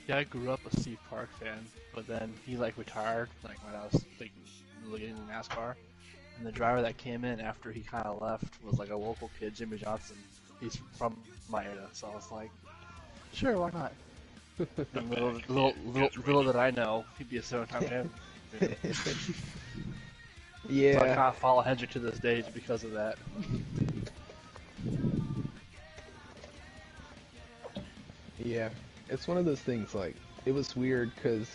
Yeah, I grew up a Steve Park fan, but then he like retired like when I was like really getting into NASCAR. And the driver that came in after he kind of left was like a local kid, Jimmy Johnson. He's from my area, so I was like, sure, why not? And little did I know he'd be a seven-time champion. So I Yeah, kind of follow Hendrick to this day because of that. yeah. It's one of those things, like, it was weird because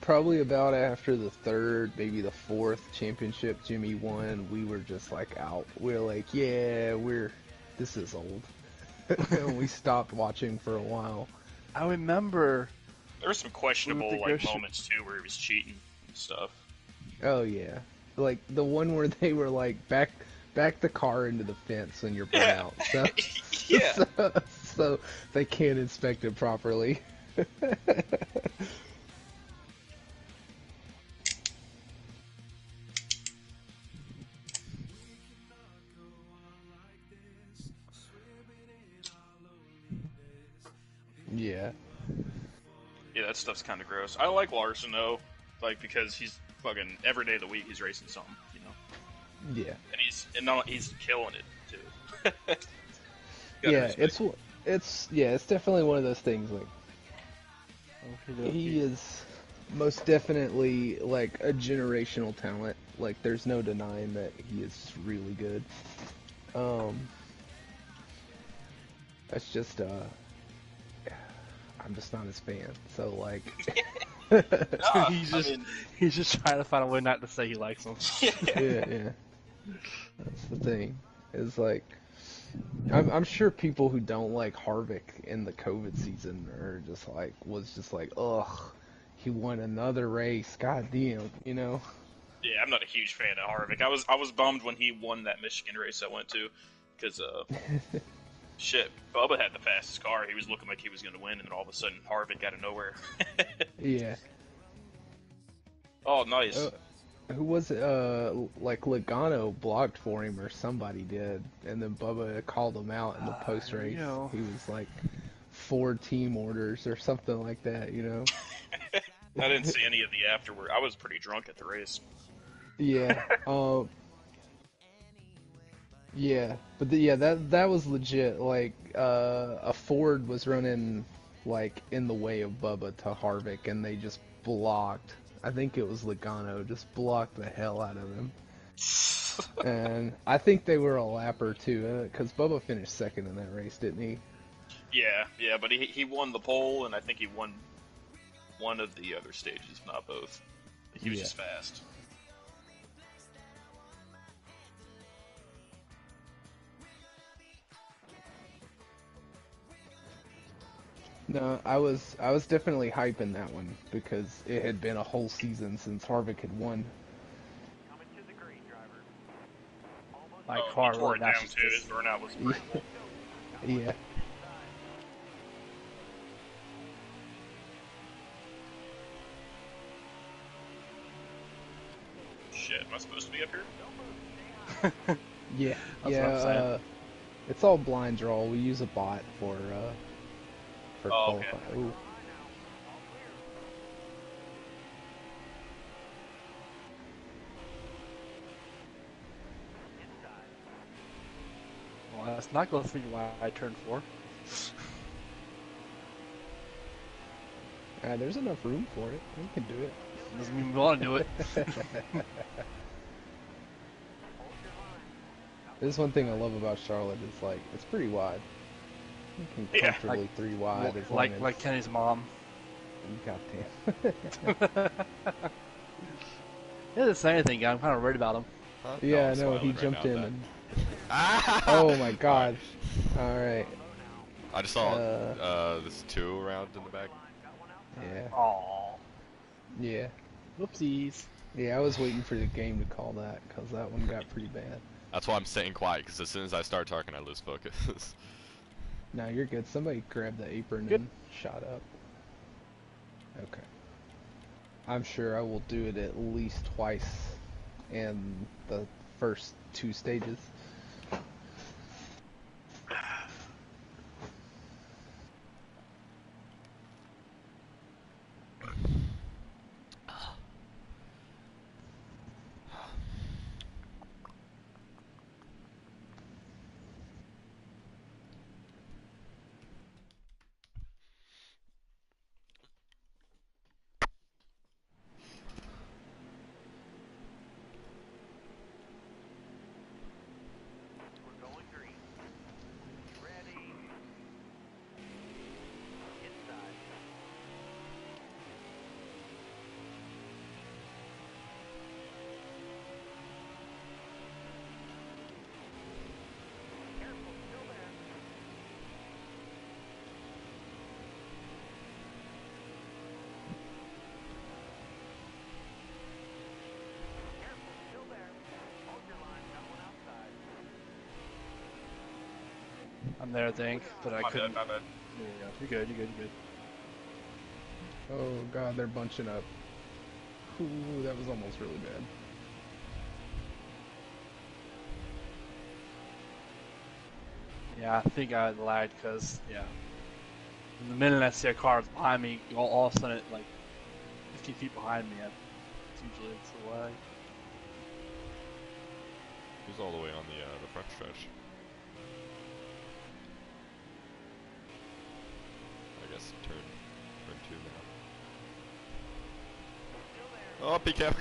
probably about after the third, maybe the fourth championship Jimmy won, we were just like out. We're like, yeah, this is old. And we stopped watching for a while. I remember There were some we went to questionable go like moments too where he was cheating and stuff. Oh yeah, like the one where they were like back the car into the fence when you're Yeah. burnout, so Yeah. so they can't inspect it properly. Yeah, Yeah, that stuff's kind of gross. I like Larson though, like because he's fucking every day of the week he's racing something, you know, yeah, and he's killing it too. Gotta yeah. respect. It's definitely one of those things. Like he to. is most definitely like a generational talent. Like there's no denying that he is really good. Um, that's just I'm just not his fan. So like, Nah, he's I just mean, he's just trying to find a way not to say he likes them. yeah, yeah. That's the thing. Is like, I'm sure people who don't like Harvick in the COVID season are just like, was just like, ugh, he won another race. God damn, you know? yeah, I'm not a huge fan of Harvick. I was bummed when he won that Michigan race I went to, because shit, Bubba had the fastest car. He was looking like he was going to win, and then all of a sudden Harvick out of nowhere. Yeah. Oh, nice. Uh, who was it? Like Logano blocked for him or somebody did, and then Bubba called him out in the post race. You know, He was like 4 team orders or something like that, you know? I didn't see any of the afterward. I was pretty drunk at the race. Yeah. Yeah, but yeah, that was legit. Like, a Ford was running like in the way of Bubba to Harvick, and they just blocked. I think it was Logano just blocked the hell out of him. And I think they were a lapper too, because Bubba finished second in that race, didn't he? Yeah, but he won the pole, and I think he won one of the other stages, if not both. He was Yeah. just fast. No, I was definitely hyping that one because it had been a whole season since Harvick had won. my He car tore really it down matches too. His this. burnout was Yeah, pretty cool. yeah. Shit, am I supposed to be up here? Yeah, That's yeah. what I'm saying. It's all blind draw. We use a bot for Oh, okay. qualifying. Ooh. Well, let's not go through why I turned 4. There's enough room for it. We can do Doesn't mean we want to do it. it. There's one thing I love about Charlotte is like it's pretty wide. You can Yeah. comfortably three wide as long like as like Kenny's mom. Goddamn. He doesn't say anything. I'm kind of worried about him. Huh? Yeah, I'm no, he smiling right jumped now in at and. that. Oh my Alright. God! All right. I just saw Uh, this 2 around in the back. Yeah. Aww. Yeah. Whoopsies. Yeah. I was waiting for the game to call that because that one got pretty bad. That's why I'm staying quiet, because as soon as I start talking, I lose focus. No, you're good. Somebody grabbed the apron Good. and shot up. Okay. I'm sure I will do it at least twice in the first 2 stages. I'm there, I think, but I My couldn't. bad, my bad. There you go. You're good. You're good. You're good. Oh god, they're bunching up. Ooh, that was almost really bad. Yeah, I think I lagged because the minute I see a car behind me, all of a sudden, like 50 feet behind me, it's usually it's a lag. Who's all the way on the front stretch? I guess turn 2 now. Oh, PCAP!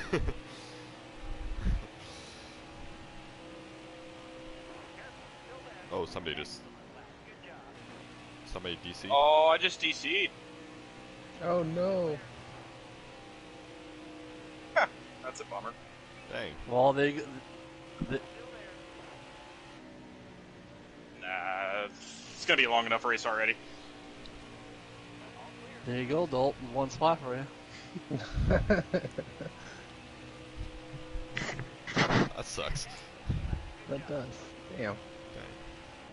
Oh, somebody DC. Oh, I just DC'd. Oh no. That's a bummer. Dang. Well, Nah, it's gonna be a long enough race already. there you go, Dalton. One spot for you. That sucks. That does. Damn. Dang.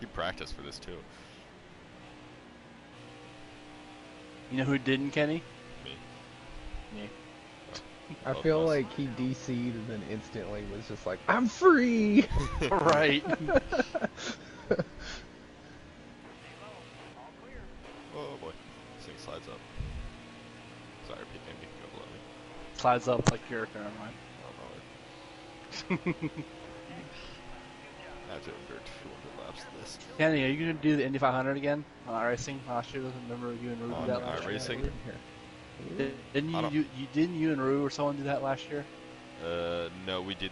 You practiced for this too. You know who didn't, Kenny? Me. Me. I Both feel of us. like he DC'd and then instantly was just like, I'm free! Right. Oh boy. This thing slides up. Sorry, PCAP, you can go below me. Slides up like your never mind. I don't know. I have to endure 200 laps of this. Kenny, are you gonna do the Indy 500 again on iRacing last year? Remember you and Rue On did that last iRacing? year? Didn't I don't- didn't you and Rue or someone do that last year? No, we did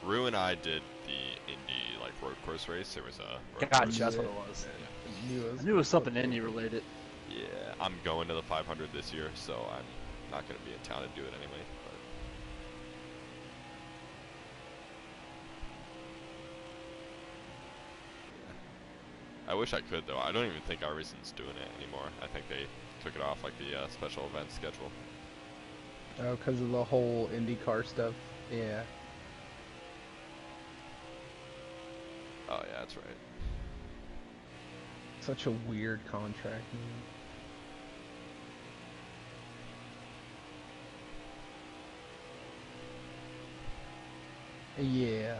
Rue and I did the Indy, like, road course race. There was a road Gotcha, course. that's what it was. Yeah. I knew it was something Indy related. Yeah, I'm going to the 500 this year, so I'm not going to be in town to do it anyway. But I wish I could, though. I don't even think iRacing's doing it anymore. I think they took it off, like, the special event schedule. Oh, because of the whole IndyCar stuff? Yeah. Oh, yeah, that's right. Such a weird contract, man. Yeah.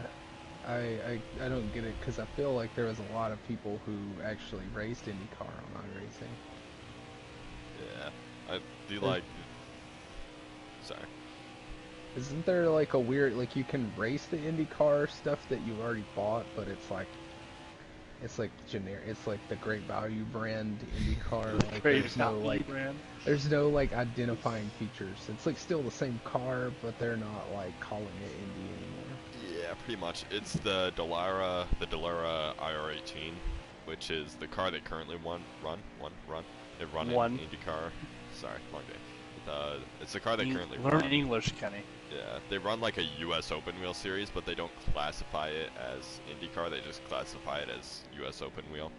I don't get it, because I feel like there was a lot of people who actually raced IndyCar on iRacing. Yeah. Do you like... Sorry. Isn't there like a weird, like you can race the IndyCar stuff that you've already bought, but it's like generic, it's like the Great Value brand IndyCar, like Great there's no Value like, brand. there's no like identifying features. It's like still the same car, but they're not like calling it Indy anymore. Yeah, pretty much. It's the Dallara IR18, which is the car they currently run. They run in IndyCar. Sorry, long day. It's the car they currently Learn run. English, Kenny. Yeah, they run like a US Open Wheel series, but they don't classify it as IndyCar. They just classify it as US Open Wheel.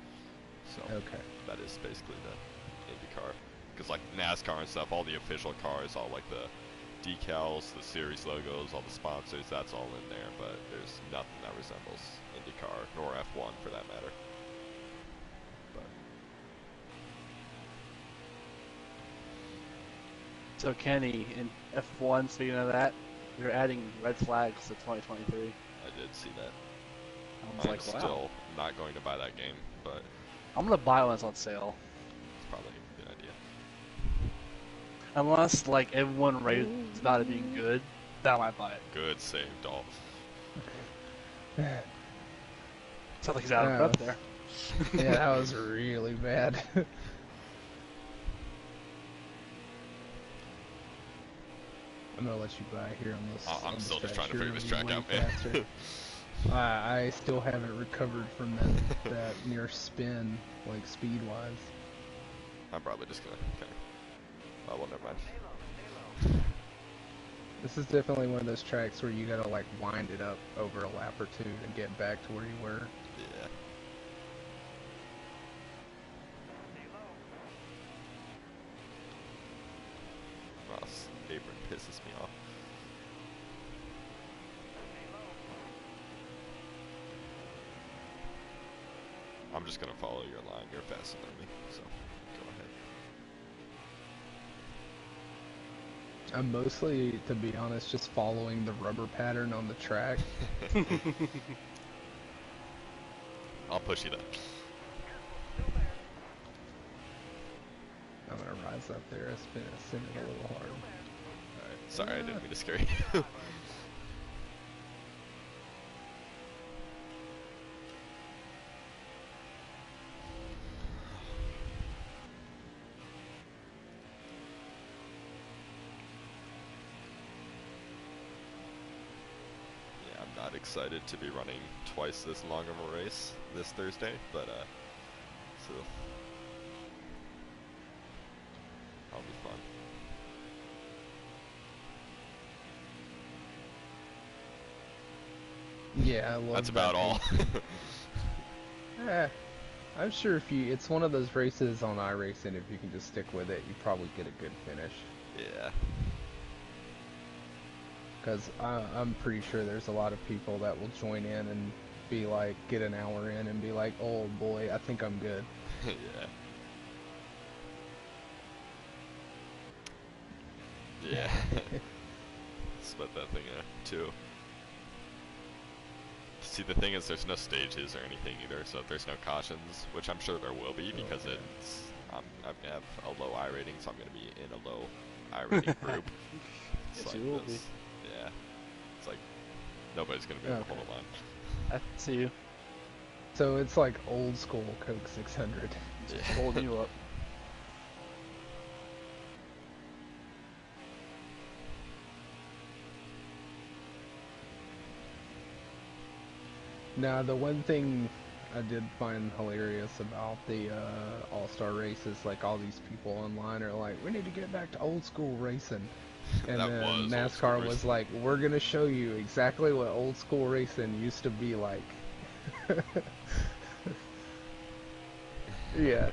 So Okay. that is basically the IndyCar. Because like NASCAR and stuff, all the official cars, all like the decals, the series logos, all the sponsors, that's all in there. But there's nothing that resembles IndyCar, nor F1 for that matter. But So Kenny, in F1, speaking of that, they're adding red flags to 2023. I did see that. I was I'm like, wow. still not going to buy that game, but I'm gonna buy one that's on sale. it's probably a good idea. Unless like everyone raves about it being good, then I might buy it. Good save, Dolph. Sounds like he's out of breath there. Yeah, that was really bad. I'm gonna let you buy here on this. I'm on this still just stretch. trying to You're figure this gonna be track way out, man. faster. I still haven't recovered from that near spin, like speed wise. I'm probably just gonna. Okay. Oh, well, never mind. This is definitely one of those tracks where you gotta like wind it up over a lap or two to get back to where you were. Yeah. Ross apron pisses me off. I'm just gonna follow your line. You're faster than me, so go ahead. I'm mostly, to be honest, just following the rubber pattern on the track. I'll push you then. I'm gonna rise up there. I spin it a little hard. Alright, sorry, I didn't mean to scare you. Not excited to be running twice this long of a race this Thursday, but so that'll be fun. Yeah, I love That's about all. I'm sure it's one of those races on iRacing, if you can just stick with it, you probably get a good finish. Yeah. Because I'm pretty sure there's a lot of people that will join in and be like, get an hour in and be like, oh boy, I think I'm good. Yeah. Yeah. Split that thing in two. See, the thing is, there's no stages or anything either, so if there's no cautions, which I'm sure there will be because it's I'm gonna have a low I rating, so I'm gonna be in a low I rating group. Yes, you will be. Yeah. It's like nobody's gonna be able to hold a line. I see you. So it's like old school Coke 600. Just holding you up. Now, the one thing I did find hilarious about the All-Star race is like all these people online are like, we need to get back to old school racing. And That then was NASCAR was like, we're going to show you exactly what old school racing used to be like. Yeah.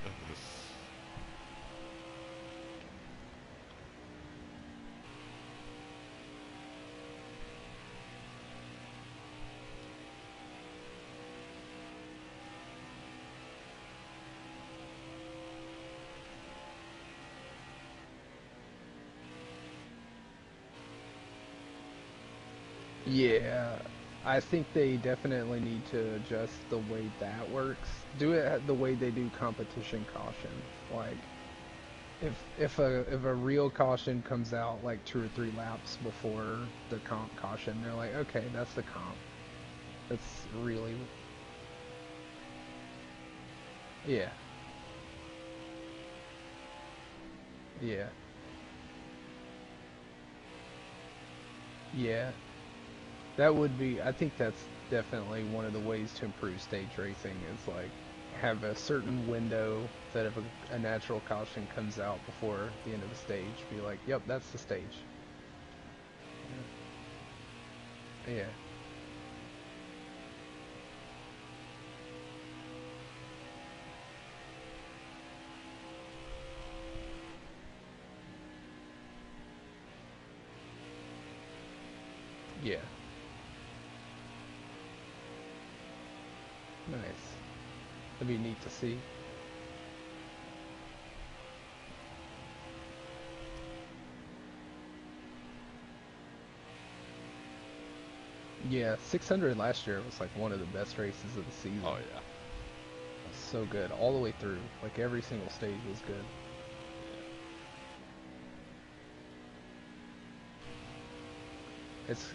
Yeah, I think they definitely need to adjust the way that works. Do it the way they do competition caution. Like, if a real caution comes out like 2 or 3 laps before the comp caution, they're like, okay, that's the comp. That's really, yeah, yeah, yeah. That would be, I think that's definitely one of the ways to improve stage racing is like have a certain window that if a natural caution comes out before the end of the stage, be like, yep, that's the stage. Yeah. Yeah. Nice. That'd be neat to see. Yeah, 600 last year was like one of the best races of the season. Oh yeah. So good, all the way through. Like every single stage was good.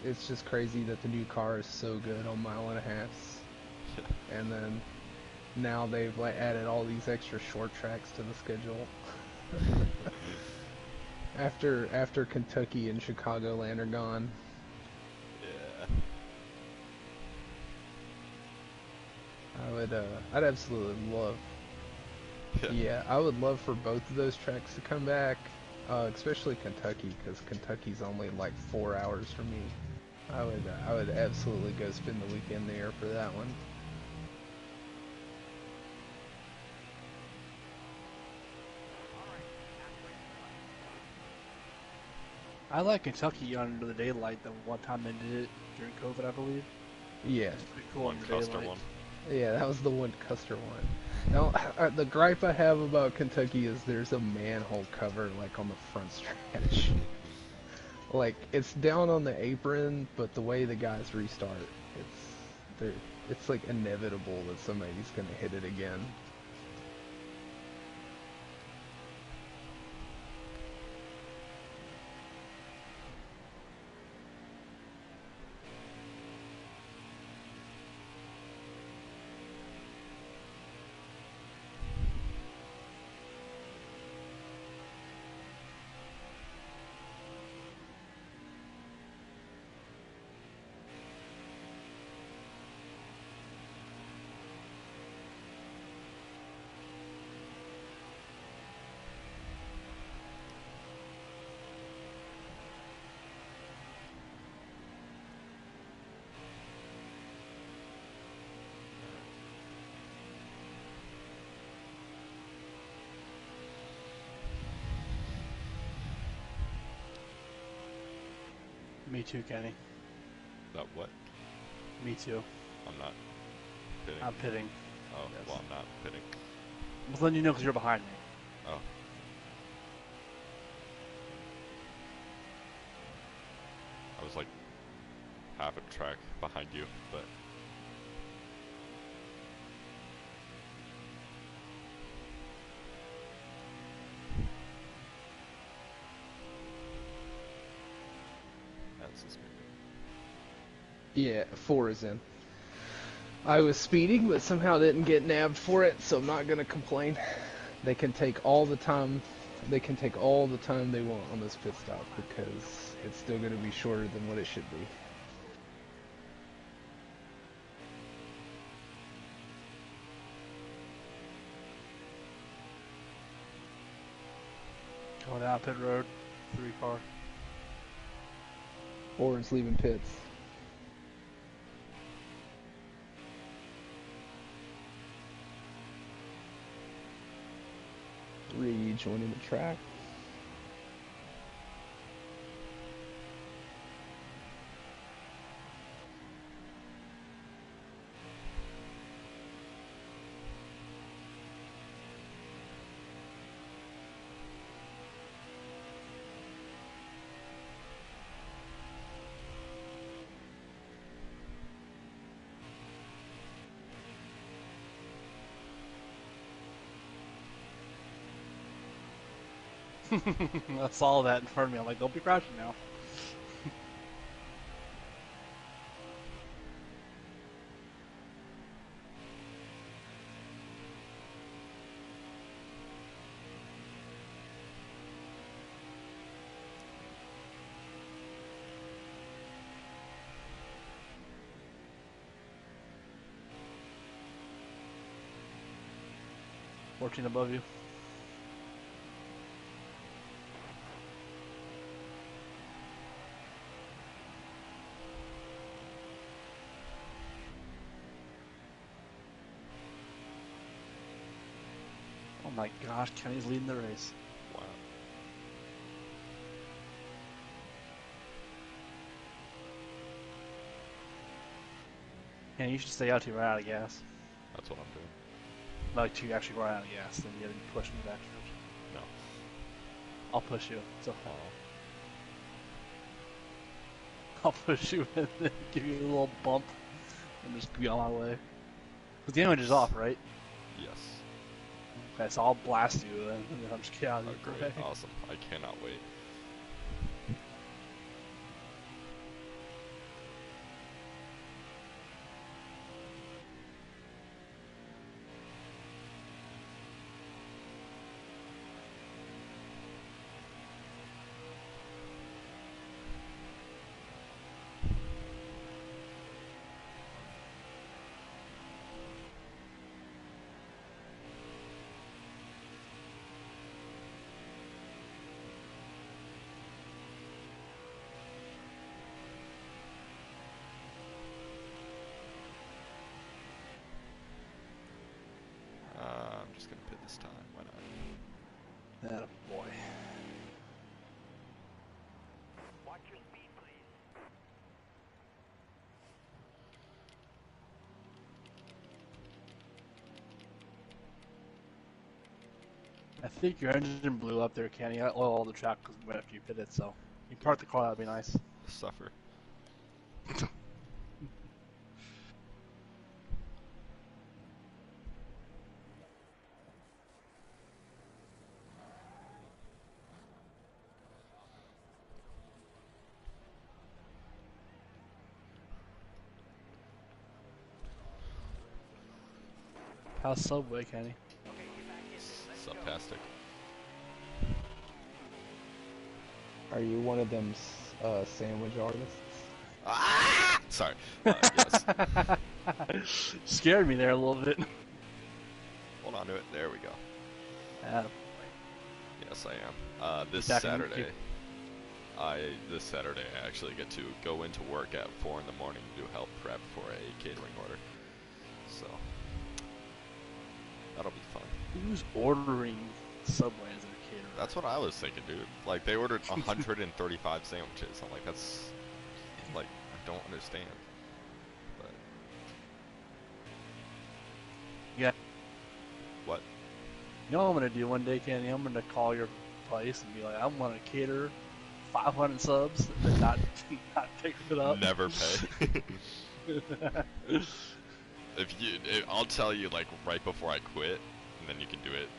It's just crazy that the new car is so good on mile and a half. And then now they've like added all these extra short tracks to the schedule. After Kentucky and Chicagoland are gone. Yeah. I'd absolutely love. Yeah, I would love for both of those tracks to come back, especially Kentucky, because Kentucky's only like 4 hours from me. I would absolutely go spend the weekend there for that one. I like Kentucky under the daylight. The one time they did it during COVID, I believe. Yeah, It's pretty cool One under Custer daylight. one. Yeah, that was the one Custer won. Now, the gripe I have about Kentucky is there's a manhole cover like on the front stretch. Like it's down on the apron, but the way the guys restart, it's like inevitable that somebody's gonna hit it again. Me too, Kenny. That what? Me too. I'm not pitting. I'm pitting. Oh, Yes. well, I'm not pitting. Well, then you know because you're behind me. Oh. I was like half a track behind you, but that's suspended. Yeah, 4 is in. I was speeding, but somehow didn't get nabbed for it, so I'm not gonna complain. They can take all the time. They can take all the time they want on this pit stop because it's still gonna be shorter than what it should be. Going down pit road, 3 car. Or it's leaving pits. Rejoining the track. I saw that in front of me. I'm like, don't be crashing now. Fourteen above you. Oh my gosh, Kenny's leading the race. Wow. And you should stay out till you run out of gas. That's what I'm doing. Like, till you actually run out of gas, then you gotta push me back. No. I'll push you. It's okay. Oh. I'll push you and then give you a little bump and just be on my way. But the image is off, right? Yes. Okay, so I'll blast you and then I'll just get out Oh, of your great. way. Awesome. I cannot wait. I'm just gonna pit this time. Why not? Atta boy. Watch your speed, please. I think your engine blew up there, Kenny. I oil all the track right after you hit it, so you park the car. That'd be nice. Suffer. How's Subway, Kenny? Subtastic. Are you one of them sandwich artists? Ah! Sorry. Yes. Scared me there a little bit. Hold on to it. There we go. Yeah. Yes, I am. This Back in Saturday, this Saturday I actually get to go into work at 4 in the morning to help prep for a catering order. So that'll be fun. Who's ordering Subway as their caterer? That's what I was thinking, dude. Like they ordered 135 sandwiches. I'm like, that's like I don't understand. But Yeah. what? You know what I'm gonna do one day, Kenny? I'm gonna call your place and be like, I want to cater 500 subs and then not pick it up. Never pay. I'll tell you like right before I quit, and then you can do it.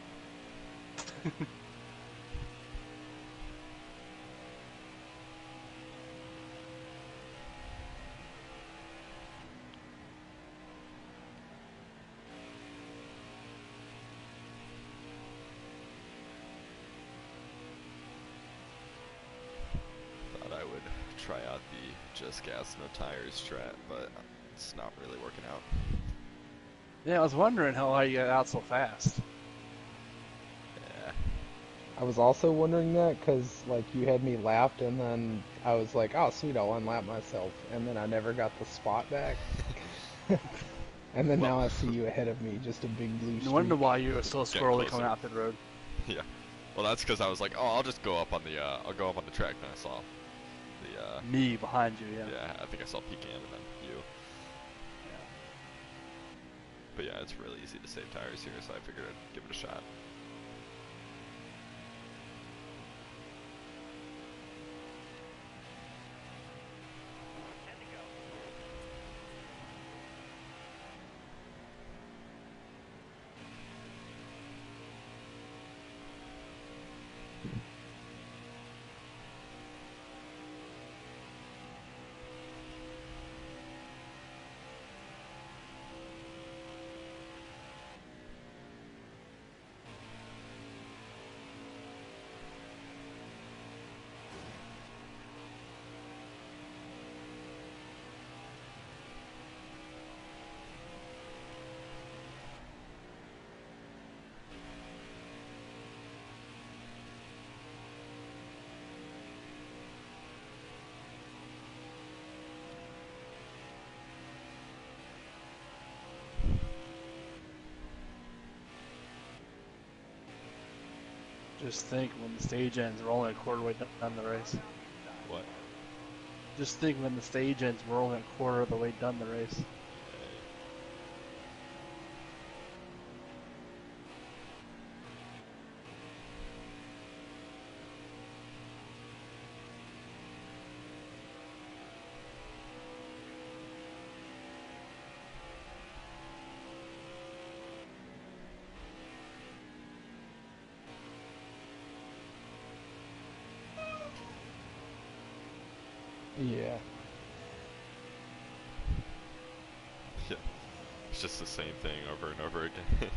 Thought I would try out the just gas no tires strat, but it's not really working out. Yeah, I was wondering how you got out so fast. Yeah. I was also wondering that because like you had me lapped and then I was like, oh sweet, I'll unlap myself, and then I never got the spot back. And then now I see you ahead of me, just a big blue No streak. wonder why you were so Get squirrely closer. coming out the road. Yeah. Well, that's because I was like, oh, I'll just go up on the I'll go up on the track. Then I saw the Me behind you, yeah. yeah, I think I saw Pecan and then you. But yeah, it's really easy to save tires here, so I figured I'd give it a shot. And to go. Just think when the stage ends, we're only a quarter way done the race. What? Just think when the stage ends, we're only a quarter of the way done the race. Yeah. Yeah. It's just the same thing over and over again.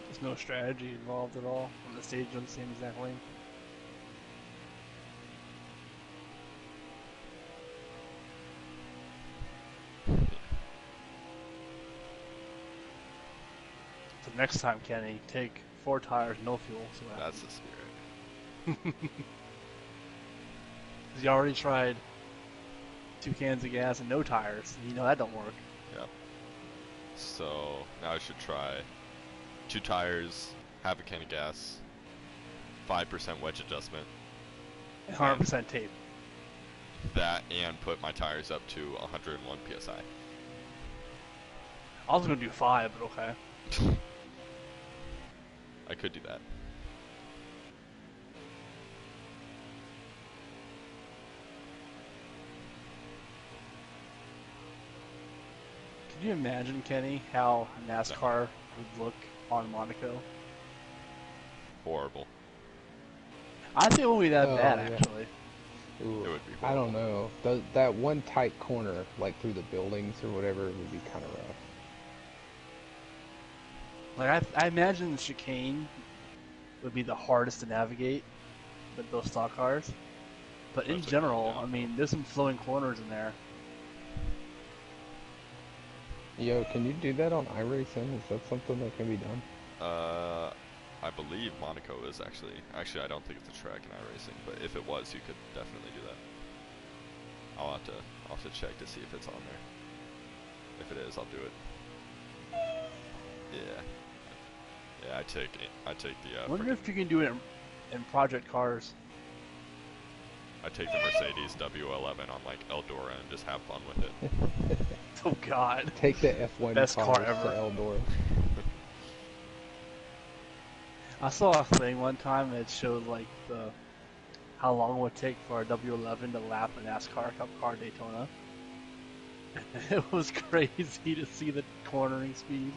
There's no strategy involved at all when the stage on the same exact lane. So next time, Kenny, take 4 tires, no fuel. So That's the spirit. You already tried 2 cans of gas and no tires. You know that don't work. Yep. So now I should try 2 tires, half a can of gas, 5% wedge adjustment, 100% tape. that, and put my tires up to 101 psi. I was gonna do 5, but okay. I could do that. Can you imagine, Kenny, how NASCAR would look on Monaco? Horrible. I think it won't be that Oh, bad, yeah. actually. Ooh, It would be I horrible. don't know. That one tight corner, like through the buildings or whatever, would be kind of rough. Like, I imagine the chicane would be the hardest to navigate with those stock cars. But in Especially general, going I down. mean, there's some flowing corners in there. Yo, can you do that on iRacing? Is that something that can be done? I believe Monaco is actually. Actually, I don't think it's a track in iRacing, but if it was, you could definitely do that. I'll have to check to see if it's on there. If it is, I'll do it. Yeah. Yeah, I take the. I wonder if you can do it in Project Cars. I take the Mercedes W11 on like Eldora and just have fun with it. Oh, God. Take the F1 Best car cars ever. to Eldora. I saw a thing one time that showed, like, how long it would take for a W11 to lap a NASCAR Cup car Daytona. It was crazy to see the cornering speed.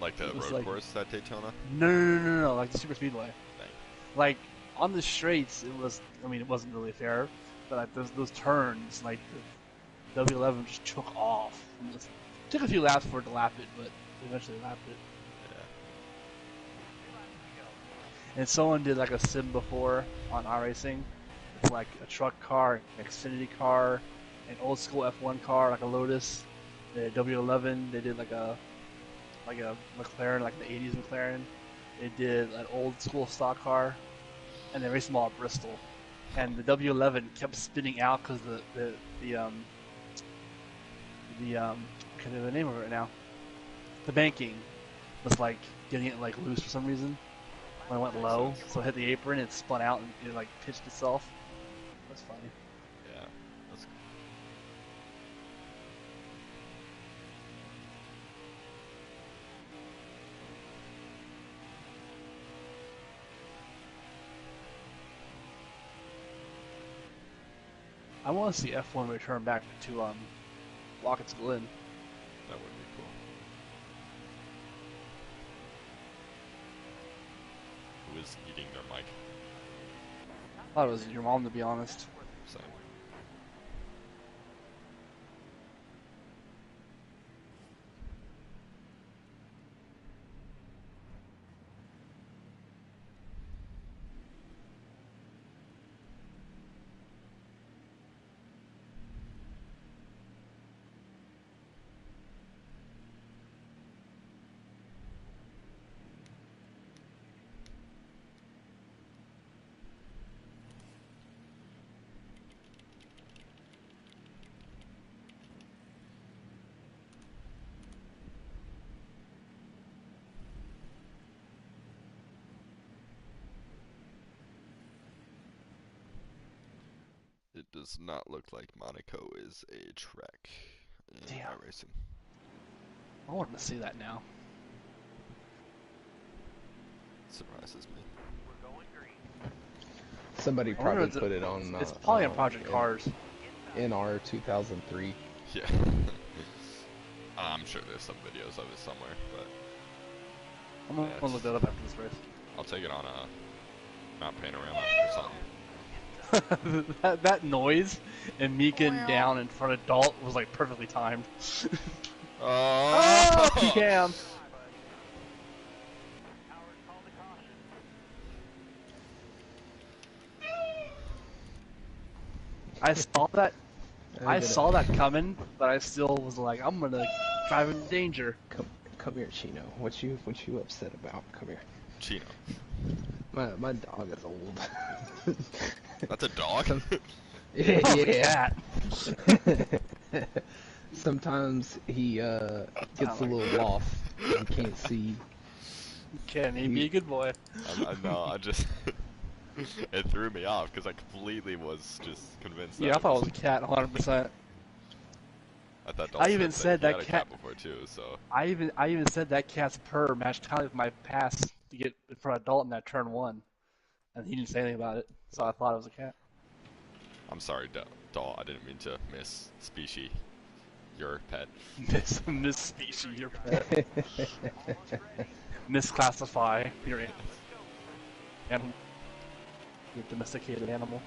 Like the It was road like- course at Daytona. No, like the super speedway. Dang. Like on the straights, it was. I mean, it wasn't really fair, but like those turns, like the W11 just took off. And just, took a few laps for it to lap it, but eventually lapped it. Yeah. And someone did like a sim before on iRacing, with like a truck car, an Xfinity car, an old school F1 car, like a Lotus, the W11. They did like a McLaren, like the 80s McLaren. They did an old school stock car, and they raced them all at Bristol. And the W11 kept spinning out because I can't remember the name of it right now. The banking was like getting it like loose for some reason when it went low, so it hit the apron, it spun out and it like pitched itself. That's funny. Yeah. That's I want to see F1 return back to Watkins Glen. That would be cool. Who is eating their mic? I thought it was your mom, to be honest. Same. It does not look like Monaco is a track in Damn. iRacing. I want to see that now. Surprises me. We're going green. Somebody I wonder probably if put it on. It's probably on Project in- Cars. NR 2003. Yeah. I'm sure there's some videos of it somewhere, but I'm gonna Yeah, look that up after this race. I'll take it on a Mount Panorama or something. that noise and Meekin down in front of Dalt was like perfectly timed. Oh! Cam. Howard called a caution. I saw that. I get it. saw that coming, but I still was like, I'm gonna drive in danger. Come here, Chino. What you upset about? Come here. Chino. My dog is old. That's a dog? yeah. Cat. Sometimes he gets a little lost. He can't see. Can he be a good boy? I just... it threw me off because I completely was just convinced that Yeah, I thought it was was a cat, 100%. I thought I Dalton even said he had that a cat. cat before too, so I even said that cat's purr matched kind of my pass to get in front of Dalton at turn 1, and he didn't say anything about it, so I thought it was a cat. I'm sorry, Dal. I didn't mean to miss species your pet. Miss species your pet. Misclassify your animal. Your domesticated animal.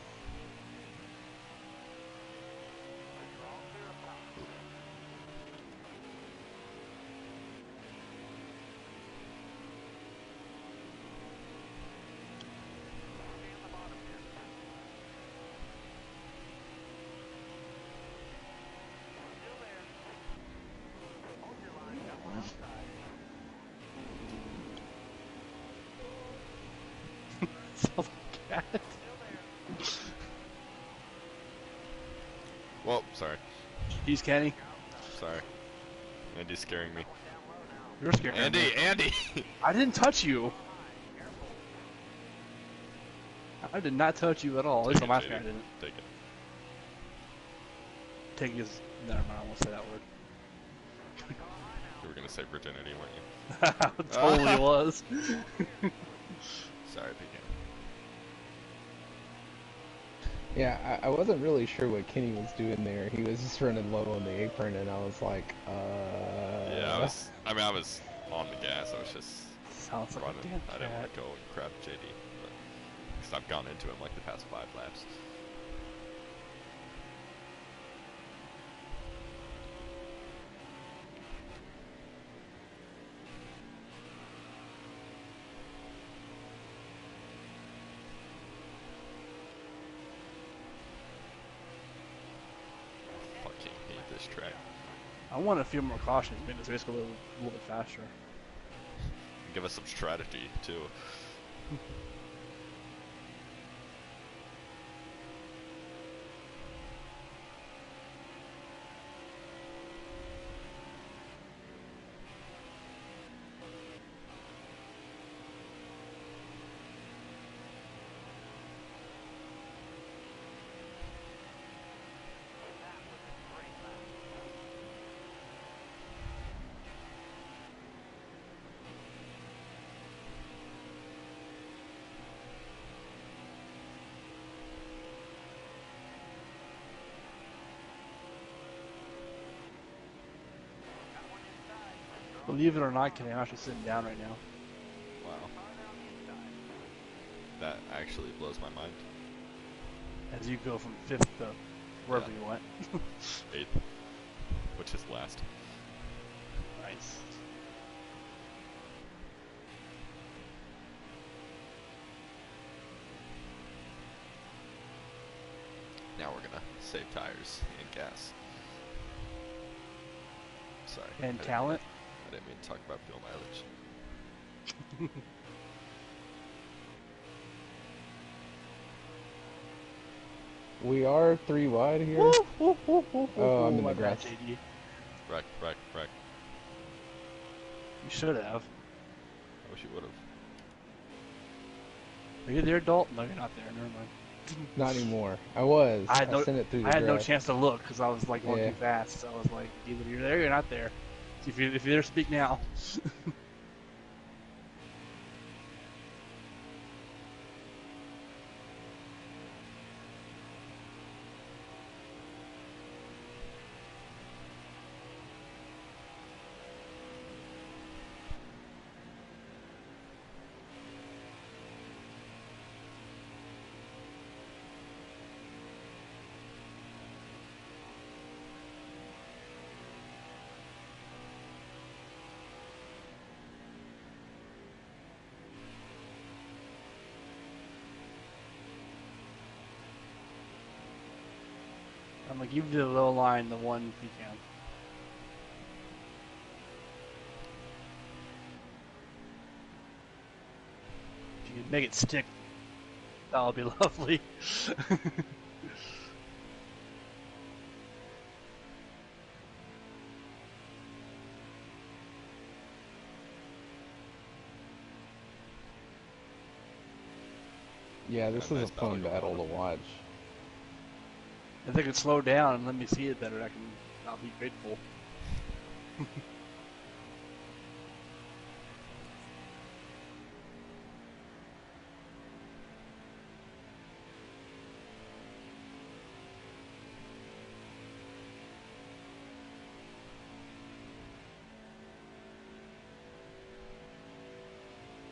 Sounds like a cat. Whoa, sorry. He's Kenny. Sorry. Andy's scaring me. You're scared. Andy! I didn't touch you. I did not touch you at all. At least on my screen I didn't. Take it. Take his. Never mind. I won't say that word. You were gonna say virginity, weren't you? Totally was. Sorry, Pecan. Yeah, I wasn't really sure what Kenny was doing there. He was just running low on the apron, and I was like, Yeah, I was on the gas. I was just Sounds like running. a damn I didn't want cat. to go and grab JD, but because I've gone into him like the past 5 laps. Fucking hate this track. I want a few more cautions. Make this race go a little bit faster. Give us some strategy too. Believe it or not, Kenny, I'm actually sitting down right now. Wow. That actually blows my mind. As you go from 5th to wherever Yeah. you went. 8th, which is last. Nice. Now we're gonna save tires and gas. Sorry. And I talent. didn't mean to talk about fuel mileage. we are 3 wide here. Oh, I'm in My the bad, grass. JD. Wreck. You should have. I wish you would've. Are you there, Dalton? No, you're not there. Never mind. Not anymore. I was. I had no, sent it through the I had no grass. chance to look because I was like going Yeah. too fast. So I was like, either you're there or you're not there. So if you're there, speak now. I'm gonna give you the low line, the one if you can. If you could make it stick, that would be lovely. Yeah, this Yeah, is nice a fun battle battle going to on. watch. If they could slow down and let me see it better, I can I'll be grateful.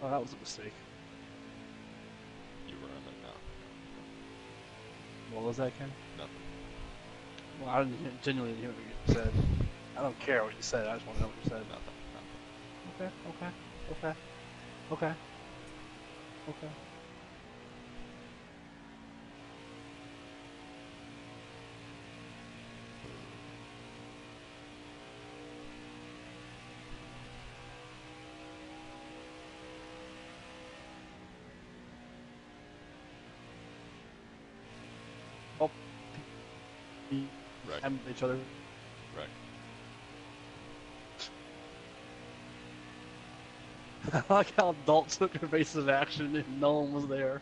Oh, that was a mistake. You were on it now. What was that, Ken? Nothing. Well, I didn't genuinely hear what you said. I don't care what you said. I just want to know what you said. Nothing. Okay. Okay. Oh. Right. And each other. Right. I like how Dalt took evasive action and no one was there.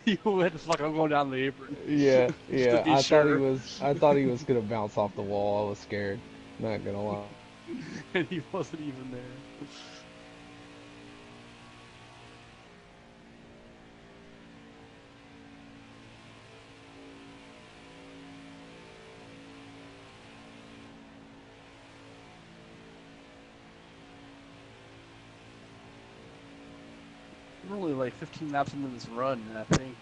He went fuck, I'm going down the apron. Yeah, Just yeah. to be I sure. thought he was gonna bounce off the wall. I was scared. Not gonna lie. And he wasn't even there. We're only like 15 laps into this run, and I think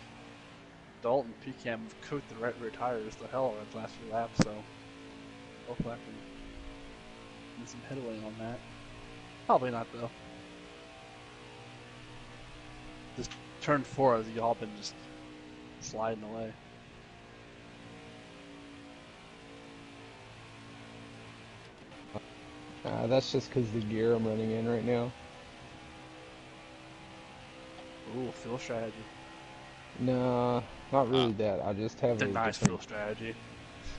Dalton and PCAM have cooked the right rear tires the hell out of the last few laps, so hopefully I can get some headway on that. Probably not, though. This turn 4 has y'all been just sliding away. That's just because the gear I'm running in right now. Ooh, fuel strategy. Nah, not really that. I just have It's a a nice different. fuel strategy.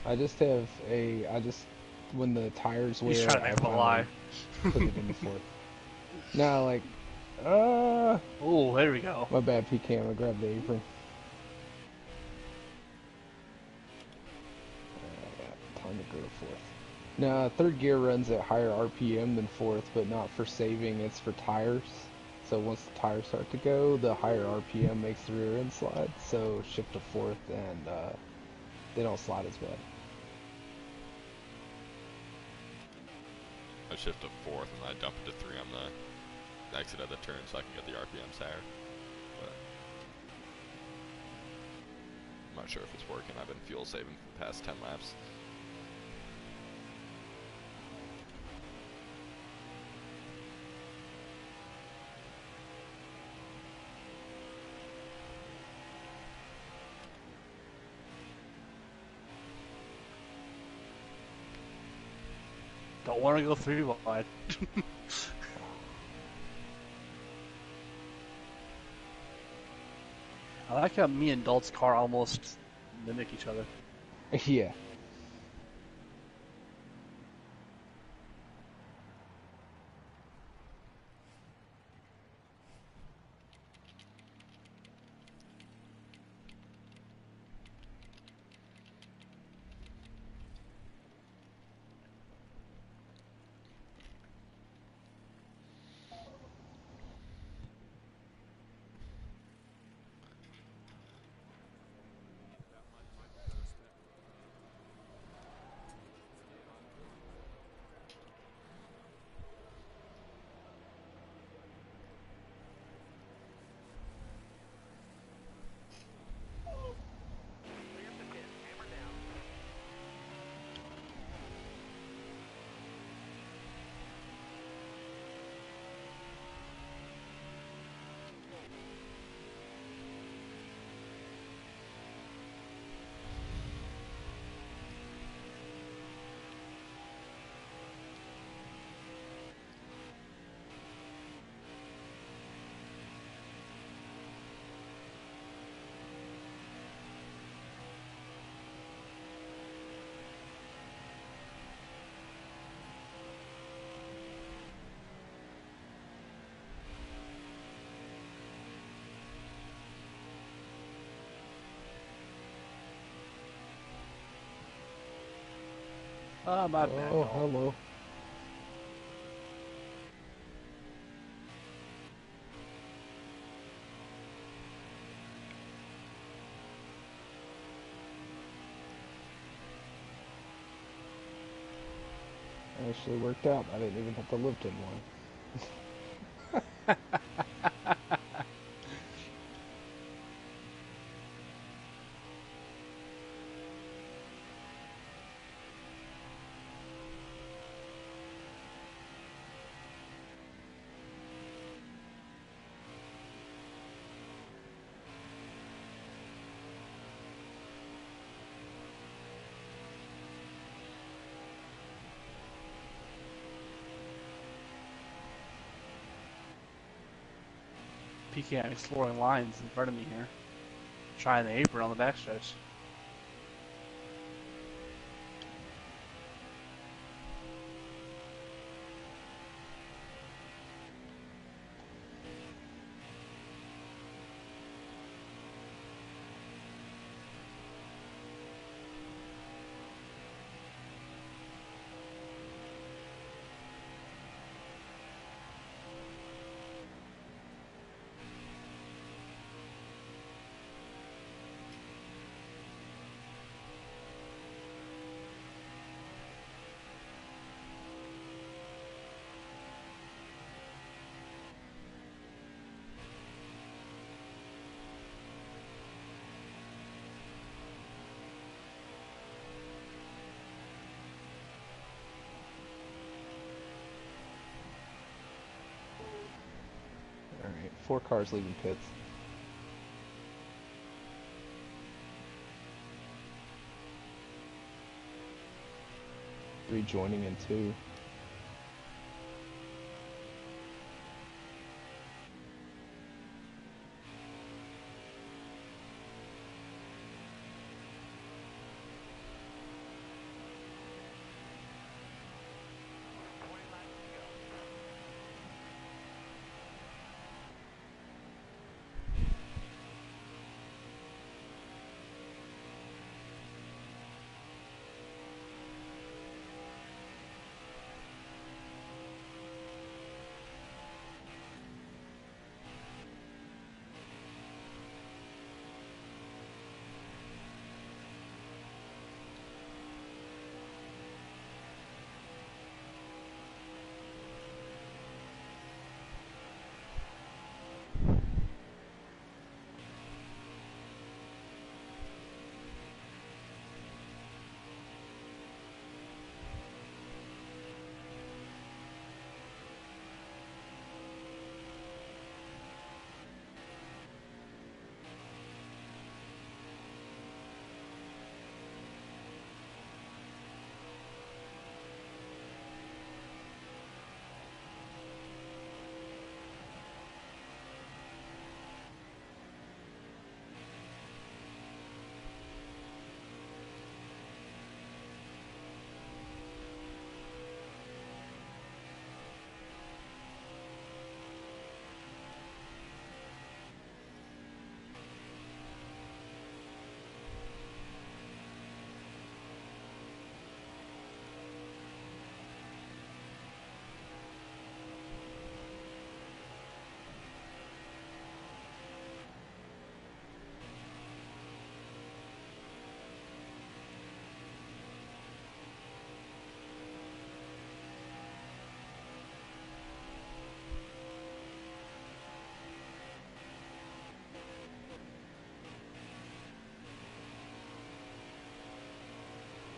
I just have a. I just when the tires He's wear, trying to I make up a finally lie. put it in the fourth. Nah, like, Oh, there we go. my bad, PCAM. I grabbed the apron. Time to go to fourth. Nah, third gear runs at higher RPM than fourth, but not for saving. It's for tires. So once the tires start to go, the higher RPM makes the rear end slide. So shift to fourth, and they don't slide as bad. I shift to fourth and I dump it to 3 on the exit of the turn so I can get the RPMs higher. But I'm not sure if it's working. I've been fuel saving for the past 10 laps. Don't want to go 3 wide. I like how me and Dalt's car almost mimic each other. Yeah. My bad, Oh, y'all. hello. Actually worked out. I didn't even have to lift in one. PK, I'm exploring lines in front of me here. Trying the apron on the backstretch. Alright, 4 cars leaving pits. 3 joining in 2.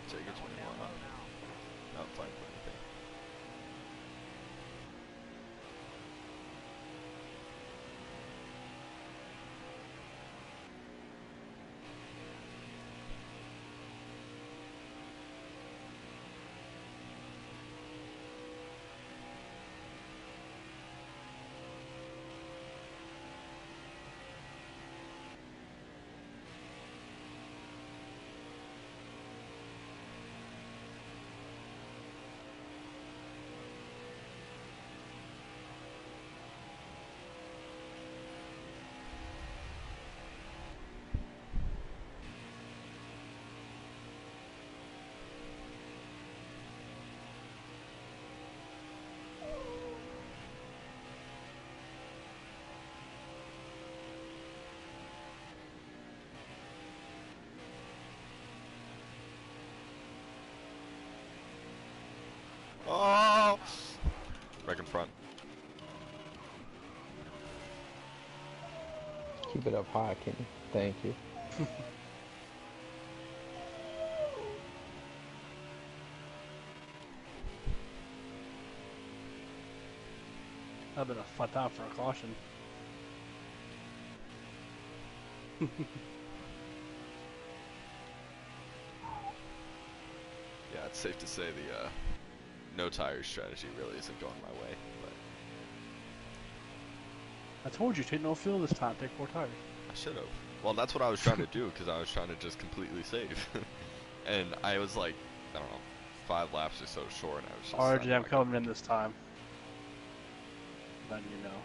Take it 21. Not fine for anything. in front. Keep it up high, Kenny. Thank you. That'd been a fun time for a caution. Yeah, it's safe to say the no tires strategy really isn't going my way, but I told you, take no fuel this time, take 4 tires. I should have. Well, that's what I was trying to do, because I was trying to just completely save. And I was like, I don't know, 5 laps or so short, and I was just... RJ, I'm coming in this time. Then you know.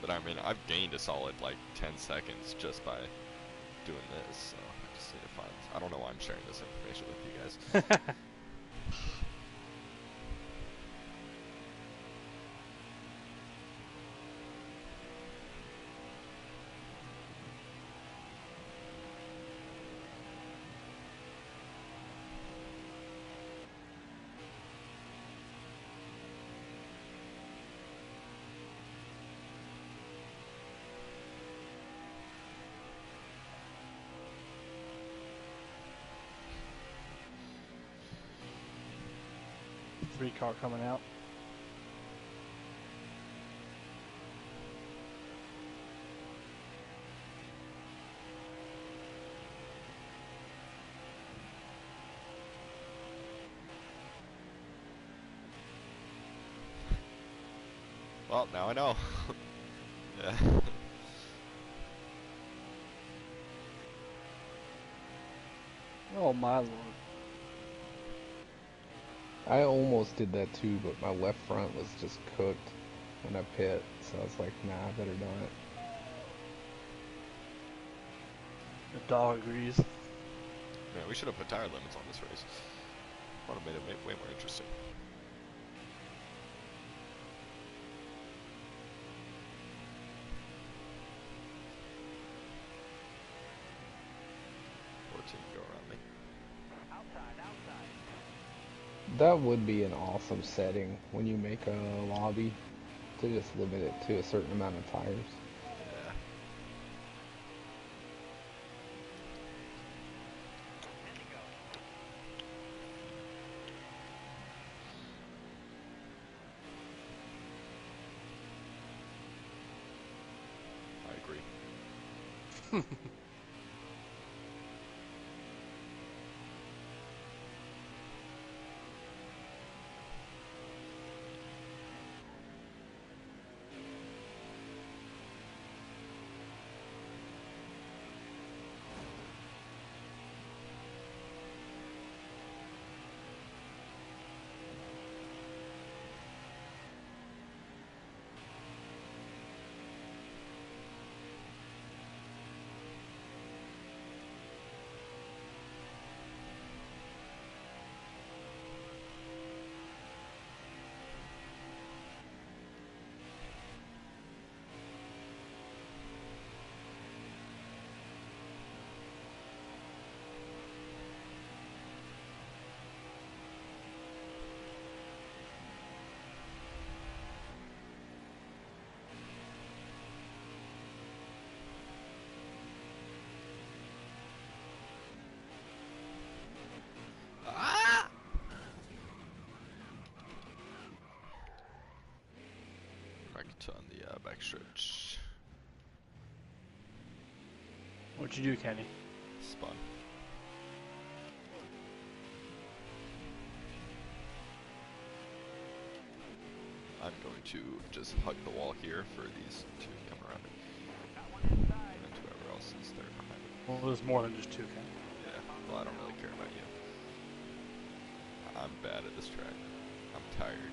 But I mean, I've gained a solid, like, 10 seconds just by doing this, so I just need to find... I don't know why I'm sharing this information with you guys. Three car coming out. Well, now I know. Yeah. Oh my lord. I almost did that too, but my left front was just cooked when I pit, so I was like, nah, I better not. The dog agrees. Yeah, we should have put tire limits on this race. Would have made it way more interesting. Go around me. Outside, outside. That would be an awesome setting when you make a lobby to just limit it to a certain amount of tires. Yeah. And to go. I agree. On the back stretch. What'd you do, Kenny? Spun. I'm going to just hug the wall here for these two to come around me. Got one inside. And whoever else is there behind me. Well, there's more than just 2, Kenny. Yeah, well, I don't really care about you. I'm bad at this track. I'm tired.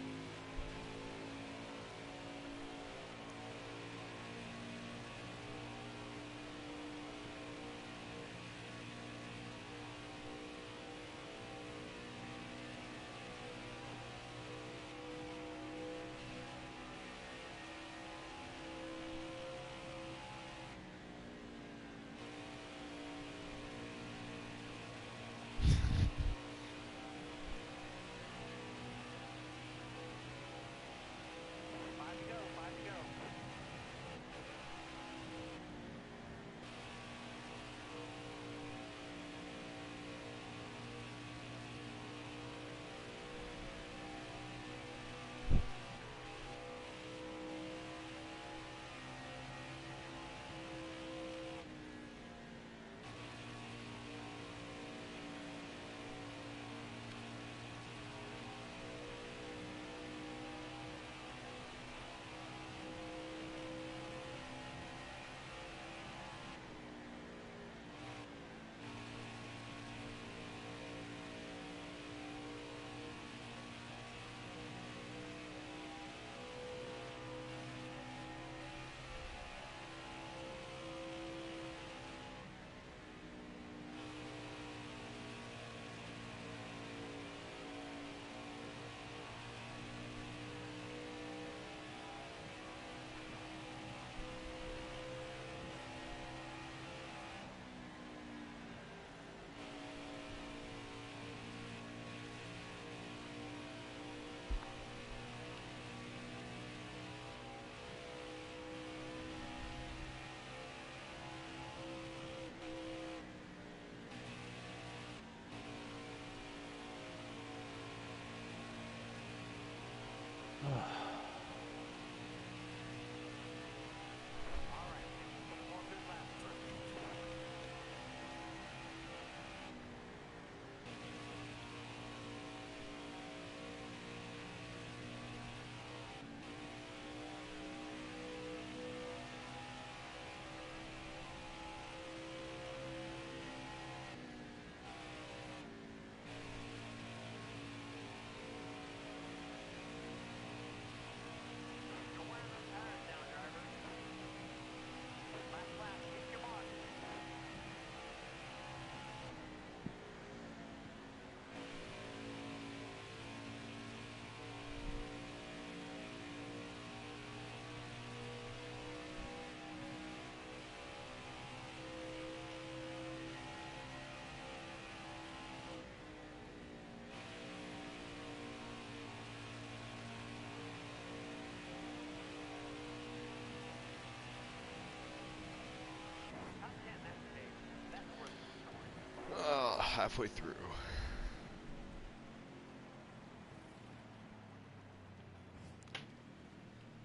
halfway through.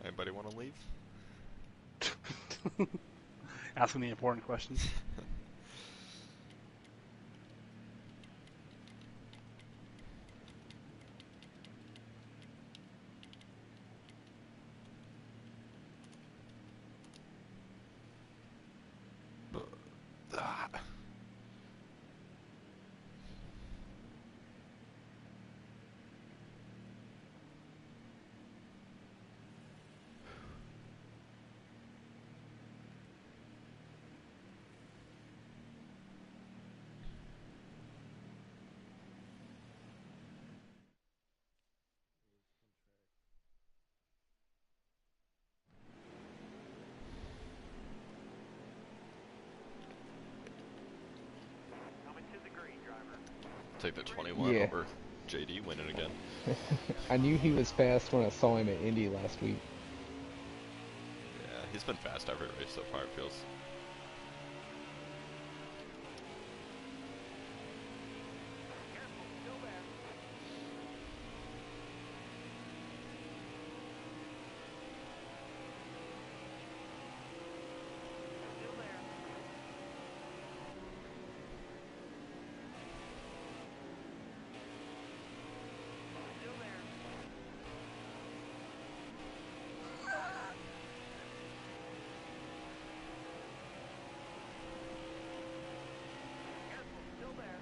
Anybody want to leave? Asking the important questions. Coming to the green, driver. Take the 21 Yeah. over JD winning again. I knew he was fast when I saw him at Indy last week. Yeah, he's been fast every race so far, it feels. Careful, still there. Still there. Still there. Careful, still there.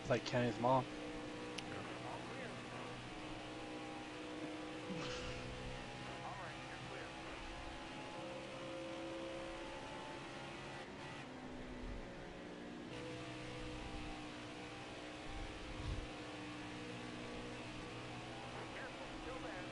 It's like Kenny's mom. All clear. All right, you're clear. Careful, still there.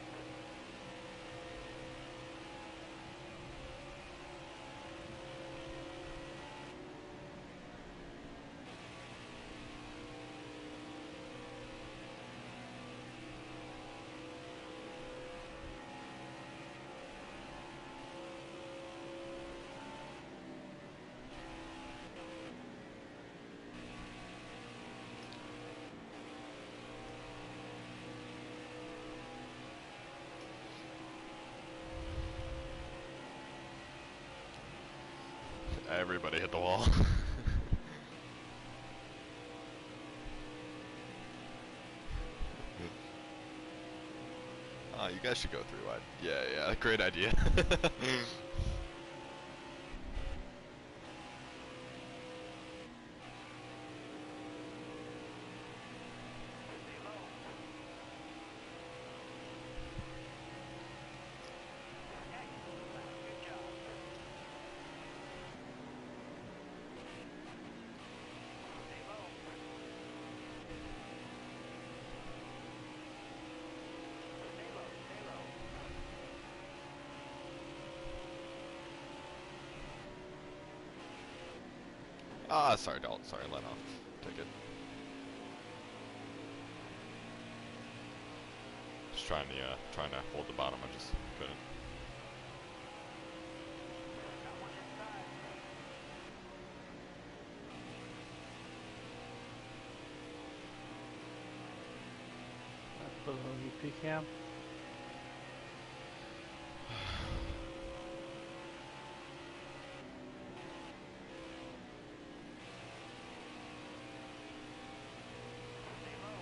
Everybody hit the wall. Oh, you guys should go through it. Yeah, great idea. Stay low. Excellent. Good job. Stay low. Stay low. Stay low. Ah, sorry, let off. Take it. Just trying to hold the bottom, I just couldn't. Got one inside. Put a little UP cam. Stay low.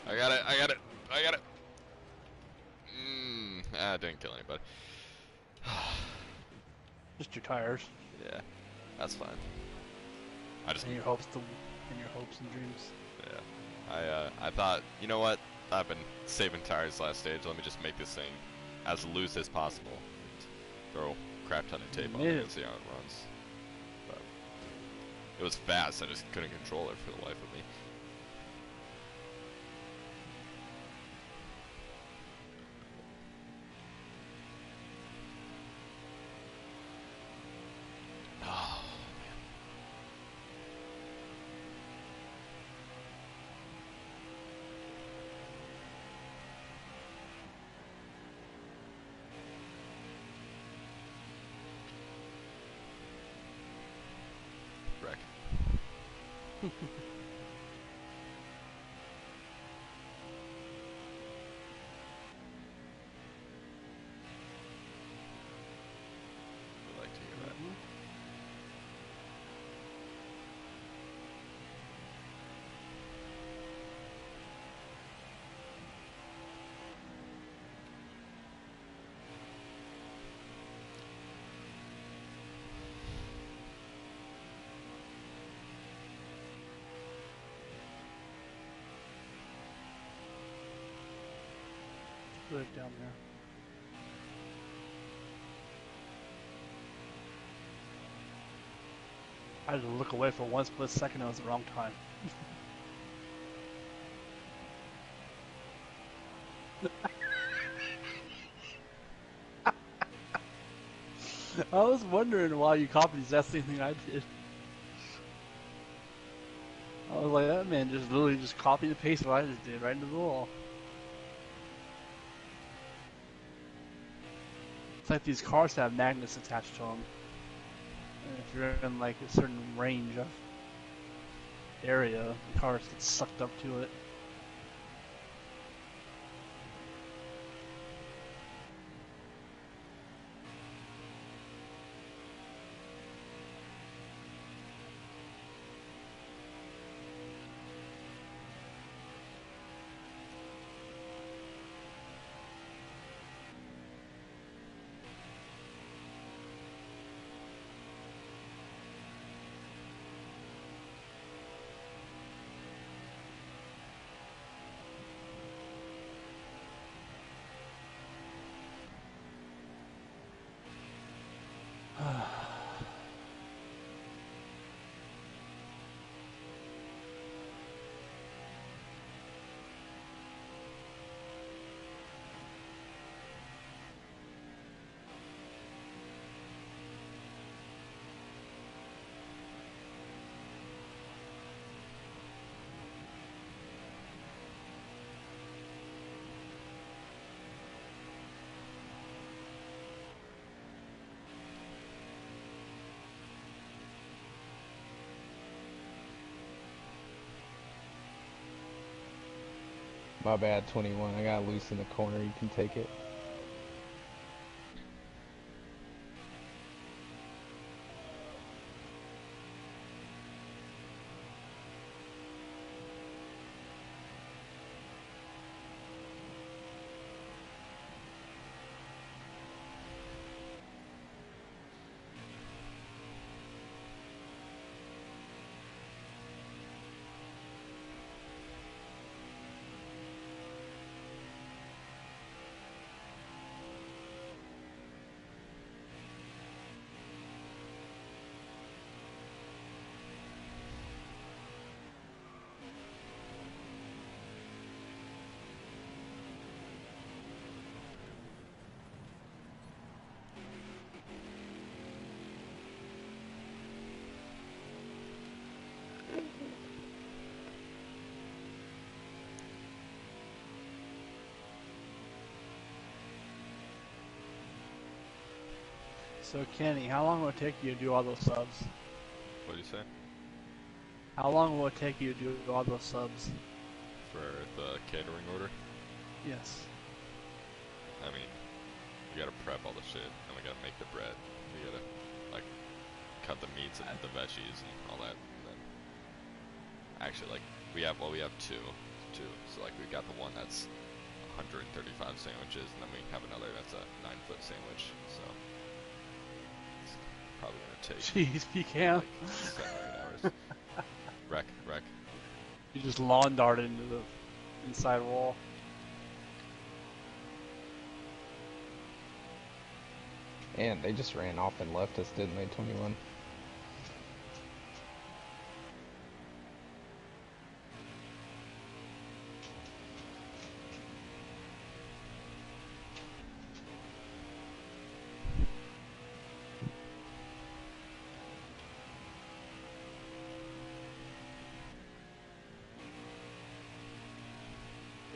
I got it. I got it. I got it. I didn't kill anybody. Just your tires Yeah, that's fine. I just and your hopes and dreams. yeah. I thought, you know what? I've been saving tires last stage. Let me just make this thing as loose as possible. Throw a crap ton of tape on it and see how it runs. But it was fast. I just couldn't control it for the life of me. Oh, man. Wreck. I'd like to hear that. Put it down there. I had to look away for one split second. It was the wrong time. I was wondering why you copied the exact same thing I did. I was like, that man just literally just copied and pasted what I just did right into the wall. It's like these cars have magnets attached to them. And if you're in like a certain range of area, the cars get sucked up to it. My bad, 21. I got loose in the corner. You can take it. So Kenny, how long will it take you to do all those subs? What do you say? How long will it take you to do all those subs? For the catering order? Yes. I mean, we gotta prep all the shit, and we gotta make the bread. We gotta, like, cut the meats and the veggies and all that. And then, actually, like, we have two. too. So like we got the one that's 135 sandwiches, and then we have another that's a 9-foot sandwich. So it's probably gonna take Jeez, PCAM. like 7 or 8 hours. Wreck. You just lawn darted into the inside wall. And they just ran off and left us, didn't they, 21?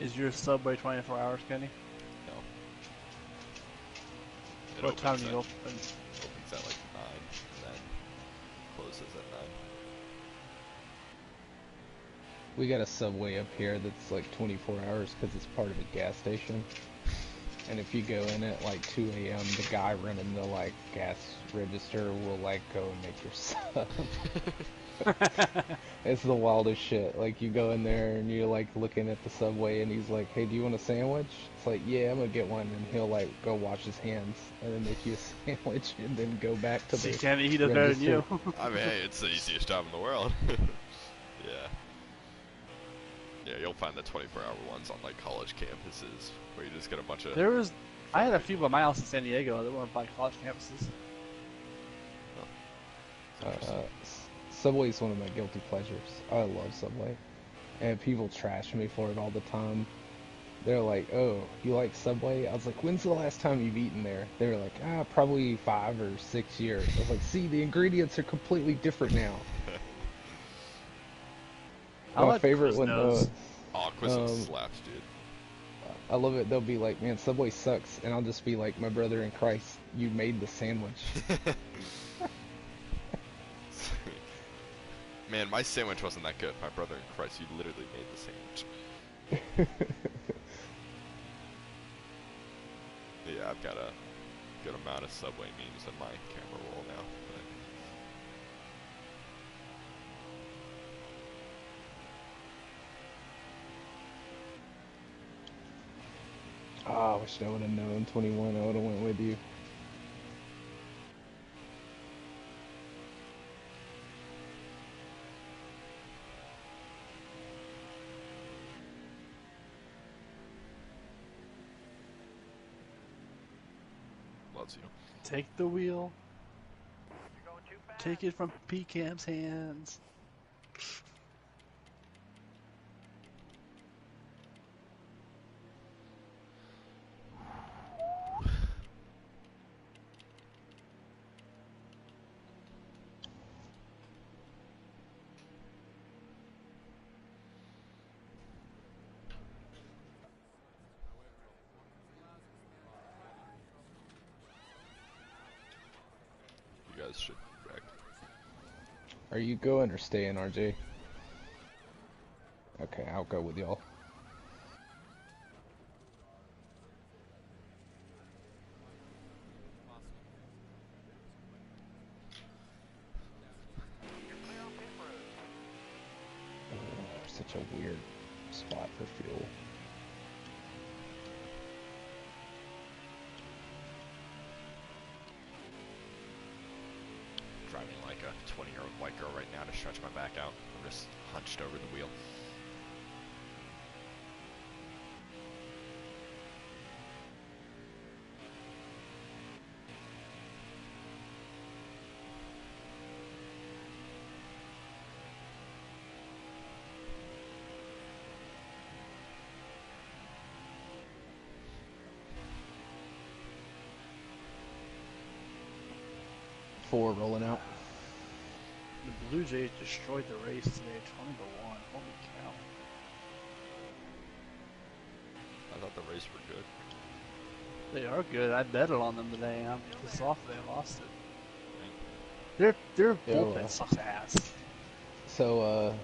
Is your Subway 24 hours, Kenny? No. It What time opens do you at- open? Opens at like 9, and then closes at 9. We got a Subway up here that's like 24 hours because it's part of a gas station. And if you go in at like 2 a.m., the guy running the like gas register will like go and make your sub. It's the wildest shit. Like you go in there and you're like looking at the Subway and he's like, "Hey, do you want a sandwich?" It's like, "Yeah, I'm gonna get one." And he'll like go wash his hands and then make you a sandwich and then go back to So the you can't eat it better than you. I mean, hey, it's the easiest job in the world. Yeah. Yeah, you'll find the 24-hour ones on like college campuses where you just get a bunch of. I had a few by my house in San Diego that weren't by college campuses. Subway's one of my guilty pleasures. I love Subway. And people trash me for it all the time. They're like, "Oh, you like Subway?" I was like, "When's the last time you've eaten there?" They were like, "Probably 5 or 6 years." I was like, "See, the ingredients are completely different now." I My like favorite one, Quiznos. Oh, Quiznos slaps, dude. I love it. They'll be like, "Man, Subway sucks," and I'll just be like, "My brother in Christ, you made the sandwich." Man, my sandwich wasn't that good. My brother in Christ, you literally made the sandwich. Yeah, I've got a good amount of Subway memes in my camera roll now. Oh, I wish I would have known 21. I would have went with you. Loves you. Take the wheel. You're going too fast. Take it from PCAM's hands. You guys should wreck. Are you going or staying, RJ? Okay, I'll go with y'all. You're clear on pit road. Such a weird spot for fuel. Driving like a 20-year-old white girl right now to stretch my back out. I'm just hunched over the wheel. Four rolling out. The Blue Jays destroyed the race today, 20-1. Holy cow! I thought the race were good. They are good. I betted on them today. I'm pissed off they lost it. Their Yeah, bullpen well. sucks ass. So,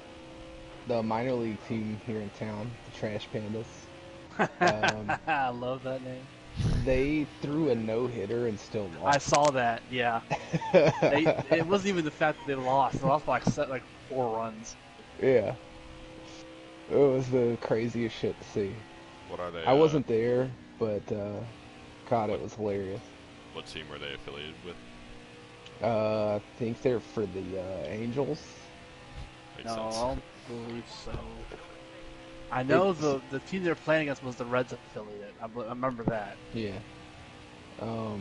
the minor league team here in town, the Trash Pandas, I love that name. they threw a no-hitter and still I lost. saw that. Yeah, it wasn't even the fact that they lost. They lost by like 4 runs. Yeah. It was the craziest shit to see. What are they? I wasn't there, but God, it What- was hilarious. What team were they affiliated with? I think they're for the Angels. Makes No, sense. I don't believe so. I know the team they were playing against was the Reds affiliate. I remember that. Yeah. I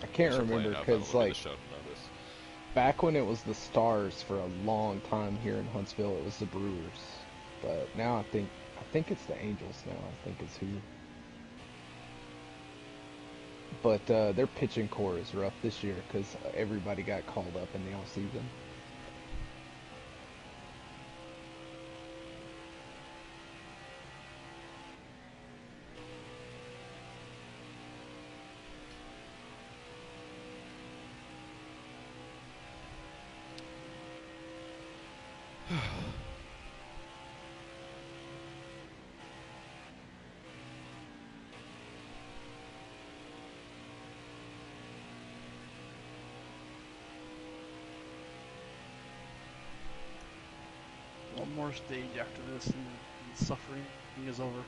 I can't should play remember it up. because That'll look at like the show to know this. back when it was the Stars for a long time here in Huntsville, it was the Brewers. But now I think it's the Angels now. I think it's who. But their pitching core is rough this year because everybody got called up in the off season. One more stage after this, and the suffering is over.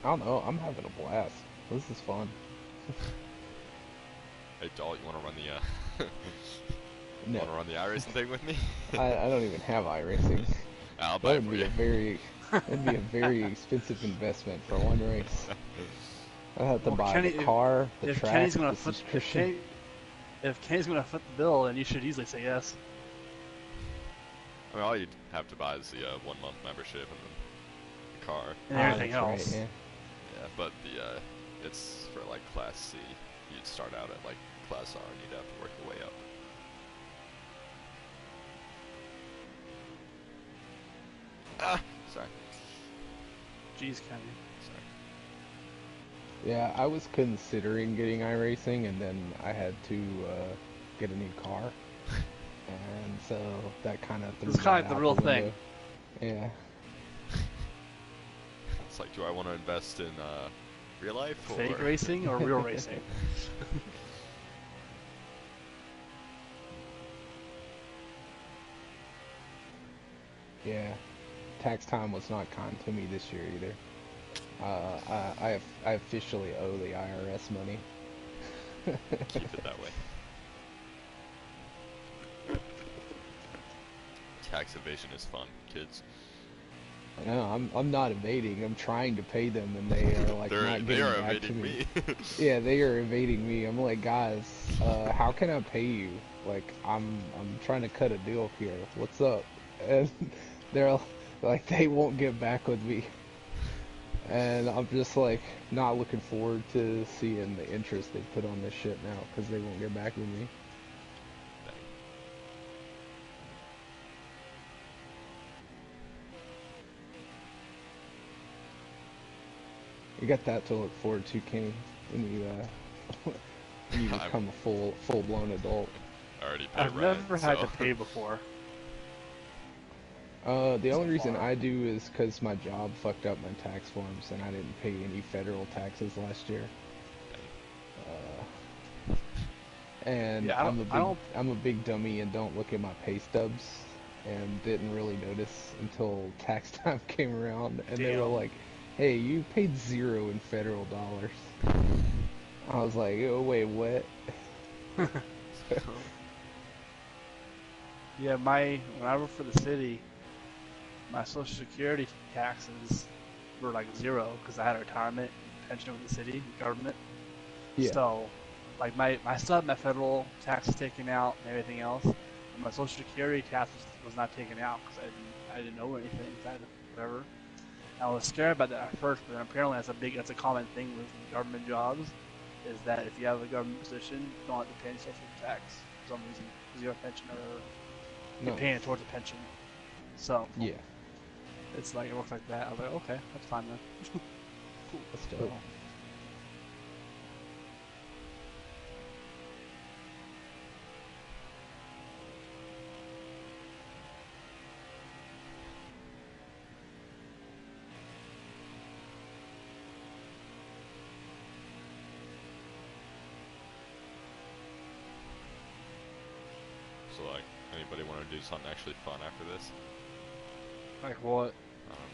I don't know. I'm having a blast. This is fun. Hey, Doll, you want to run the No, want to run the iRacing thing with me? I don't even have iRacing. I'll That buy it would for be you. a very that'd be a very expensive investment for one race. I'd have to Well, buy Kenny- the car, the if track, Kenny's gonna the foot, subscription. if Kenny's gonna foot the bill, then you should easily say yes. I mean, all you'd have to buy is the 1 month membership and then the car. And Ah, everything that's else. Right, Yeah, but the it's for like Class C. You'd start out at like Class R and you'd have to work your way up. Ah, sorry. Jeez, Kenny. Sorry. yeah. I was considering getting iRacing, and then I had to get a new car, and so that kind of threw It's kinda that like the out real thing. window. Yeah. It's like, do I want to invest in real life or Fake racing or real racing? Yeah, tax time was not kind to me this year either. I officially owe the IRS money. Keep it that way. Tax evasion is fun, kids. No, I'm not evading. I'm trying to pay them, and they are like not They getting are back to evading me. me. Yeah, they are evading me. I'm like, guys, how can I pay you? Like, I'm trying to cut a deal here. What's up? And they're like, they won't get back with me. And I'm just like, not looking forward to seeing the interest they put on this shit now, because they won't get back with me. You got that to look forward to, Kenny, when you when you become a full blown adult. I already paid I've rent, never had so- to pay before. The only So reason far. I do is because my job fucked up my tax forms and I didn't pay any federal taxes last year. And Yeah, I don't- I'm a big dummy and don't look at my pay stubs and didn't really notice until tax time came around and they were Damn. like, "Hey, you paid 0 in federal dollars." I was like, "Oh wait, what?" Yeah, when I worked for the city, my Social Security taxes were like 0 because I had a retirement pension with the city government. Yeah. So, like I still had my federal taxes taken out and everything else, and my Social Security tax was not taken out because I didn't know anything. I had whatever. I was scared about that at first, but apparently that's a common thing with government jobs, is that if you have a government position, you don't have to pay any social tax for some reason because you have a pension or you're No. paying it towards a pension. So Yeah. it's like it works like that. I was like, okay, that's fine then. Cool. That's dope. Anybody want to do something actually fun after this? Like what? I don't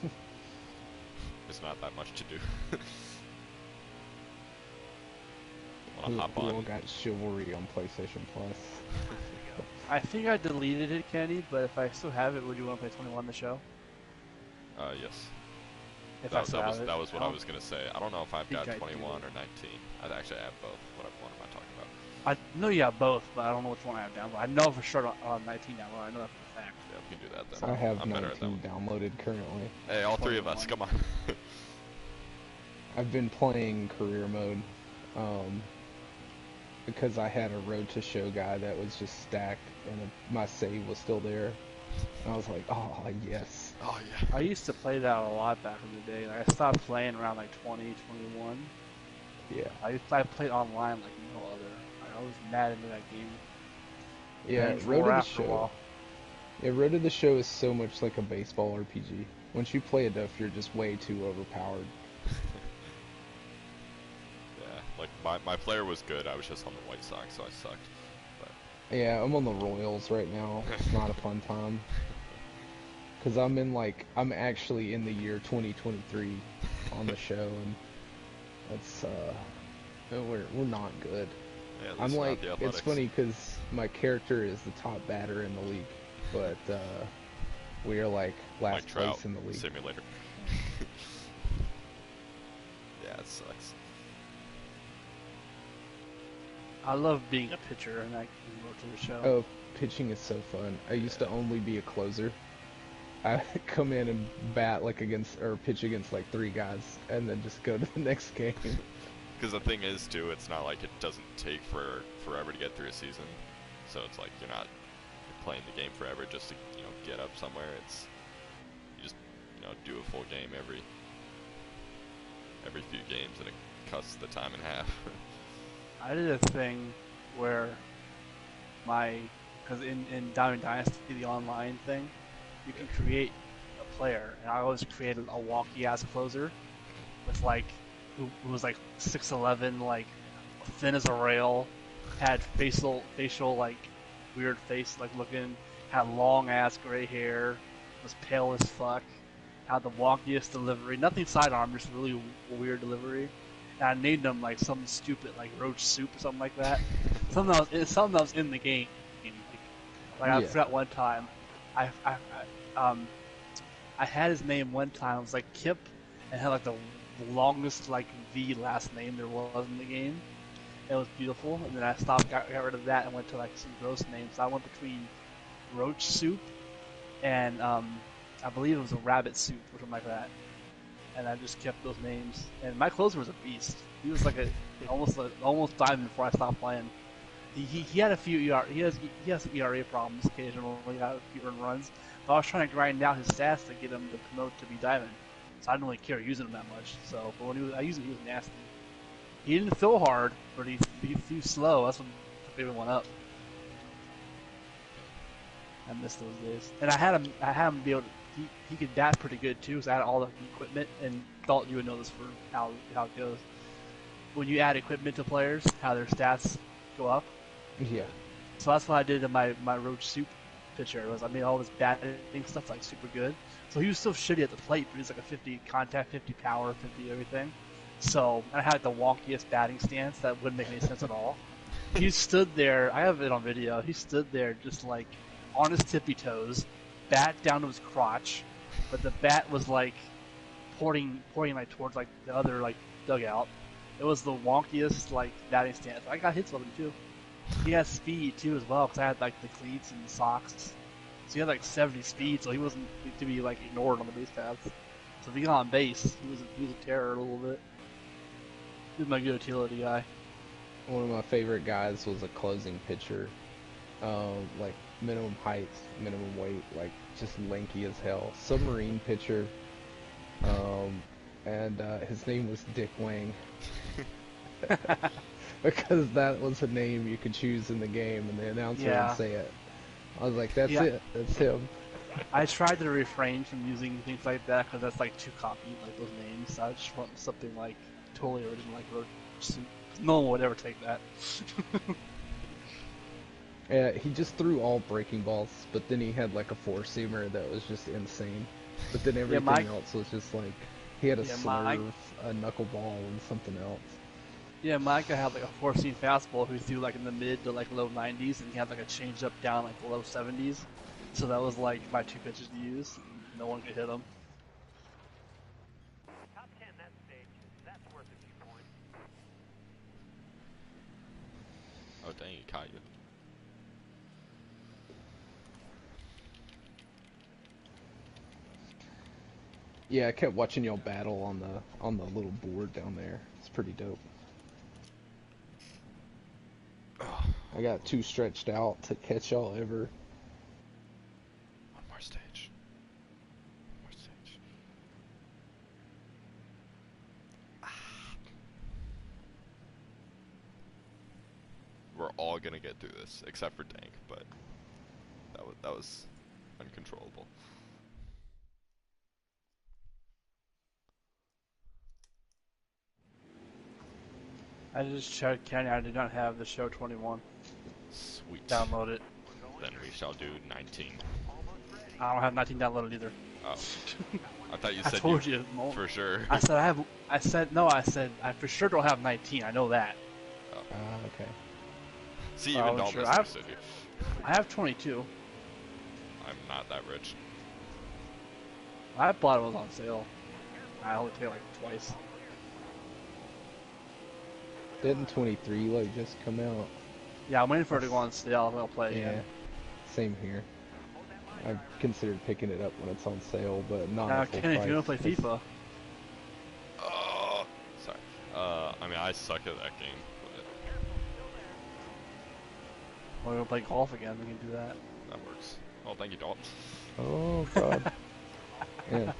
know. It's not that much to do. Wanna hop We all on? got Chivalry on PlayStation Plus. I think I deleted it, Kenny, but if I still have it, would you want to play 21 the show? Yes. If I That, still that have was it. that was what I was gonna say. I don't know if I've think got I 21 do. or 19. I actually have both. What am I talking about? I know you have both, but I don't know which one I have downloaded. I know for sure on 19 download. I know that for a fact. Yeah, we can do that then. I have I'm better at that 19 one. downloaded currently. Hey, all three of us, 21. come on. I've been playing career mode, because I had a road to show guy that was just stacked, and my save was still there. And I was like, oh yes. Oh yeah. I used to play that a lot back in the day. Like, I stopped playing around like 20, 21. Yeah. I played online like no other. I was mad into that game. Yeah, And Road to wore the after a Show. while. Yeah, Road to the Show is so much like a baseball RPG. Once you play enough, you're just way too overpowered. Yeah, like my player was good. I was just on the White Sox, so I sucked. But Yeah, I'm on the Royals right now. It's not a fun time. Cause I'm actually in the year 2023 on the show, and that's we're not good. yeah, at least I'm not like, the it's Athletics. funny because my character is the top batter in the league, but we are like Mike last Trout place in the league. simulator. Yeah, it sucks. I love being a pitcher and I can go to the show. Oh, pitching is so fun. I used to only be a closer. I come in and bat like against or pitch against like 3 guys, and then just go to the next game. Because the thing is, too, it's not like it doesn't take forever to get through a season. So it's like you're playing the game forever just to get up somewhere. It's you just do a full game every few games, and it cuts the time in half. I did a thing where because in Diamond Dynasty, the online thing, you can create a player, and I always created a wonky-ass closer with who was like 6'11", like thin as a rail, had facial like weird face like looking, had long-ass gray hair, was pale as fuck, had the wonkiest delivery, nothing sidearm, just really weird delivery. And I named him like something stupid, like roach soup or something like that. Something that was in the game. I Yeah. forgot one time. I had his name one time. It was like Kip, and had like the longest like V last name there was in the game. It was beautiful, and then I got rid of that, and went to like some gross names. So I went between roach soup and I believe it was a rabbit soup or something like that. And I just kept those names. And my closer was a beast. He was like almost died before I stopped playing. He had a few he has some ERA problems occasionally. He had a few earned runs. But I was trying to grind down his stats to get him to promote to be diamond. So I didn't really care using him that much. So, but when I used him, he was nasty. He didn't throw hard, but he threw slow. That's what took everyone up. I miss those days. And I had him be able to, he could bat pretty good too, because I had all the equipment, and Dalton, you would know this for how it goes. When you add equipment to players, how their stats go up. Yeah. So that's what I did in my roach soup pitcher. I made all this batting stuff like super good. So he was so shitty at the plate, but he was like a 50 contact, 50 power, 50 everything. So I had the wonkiest batting stance that wouldn't make any sense at all. He stood there. I have it on video. He stood there just like on his tippy toes, bat down to his crotch, but the bat was like pointing like towards like the other like dugout. It was the wonkiest like batting stance. I got hits with him too. He has speed too as well, because I had like the cleats and socks. So he had like 70 speed, so he wasn't to be like ignored on the base paths. So if he got on base, he was a terror a little bit. He was my good utility guy. One of my favorite guys was a closing pitcher. Like minimum height, minimum weight, like just lanky as hell. Submarine pitcher. And his name was Dick Wang. Because that was a name you could choose in the game, and the announcer would say it. I was like, that's it. That's him. I tried to refrain from using things like that because that's like too copied, like those names. I just want something like totally original, like roach soup. No one would ever take that. He just threw all breaking balls, but then he had like a four-seamer that was just insane. But then everything Mike- else was just like, he had a Yeah, slurve, Mike- a knuckleball, and something else. Yeah, Micah had like a four-seam fastball who threw like in the mid to like low 90s, and he had like a changeup down like the low 70s. So that was like my two pitches to use. No one could hit him. Top 10 that stage. That's worth a few points. Oh dang, he caught you. Yeah, I kept watching y'all battle on the little board down there. It's pretty dope. I got too stretched out to catch y'all ever. One more stage. One more stage. We're all gonna get through this, except for Dank, but that was uncontrollable. I just checked, Kenny. I did not have the show 21. Sweet. Download it. Then we shall do 19. I don't have 19 downloaded either. Oh. I thought you I said told you. for sure. I said I have. I said no. I said I for sure don't have 19. I know that. Okay. See, Oh, even Dom sure. misunderstood you. I have 22. I'm not that rich. I bought it was on sale. I only paid like twice. Didn't 23 like just come out? Yeah, I'm waiting for it to go on sale. And I'll play Yeah. again. Same here. I've considered picking it up when it's on sale, but not Now, at full Kenny, if you want to price. play FIFA, Oh, sorry. I mean, I suck at that game. But or we want to play golf again, we can do that. that works. Oh, thank you, Dalton. Oh god. Yeah.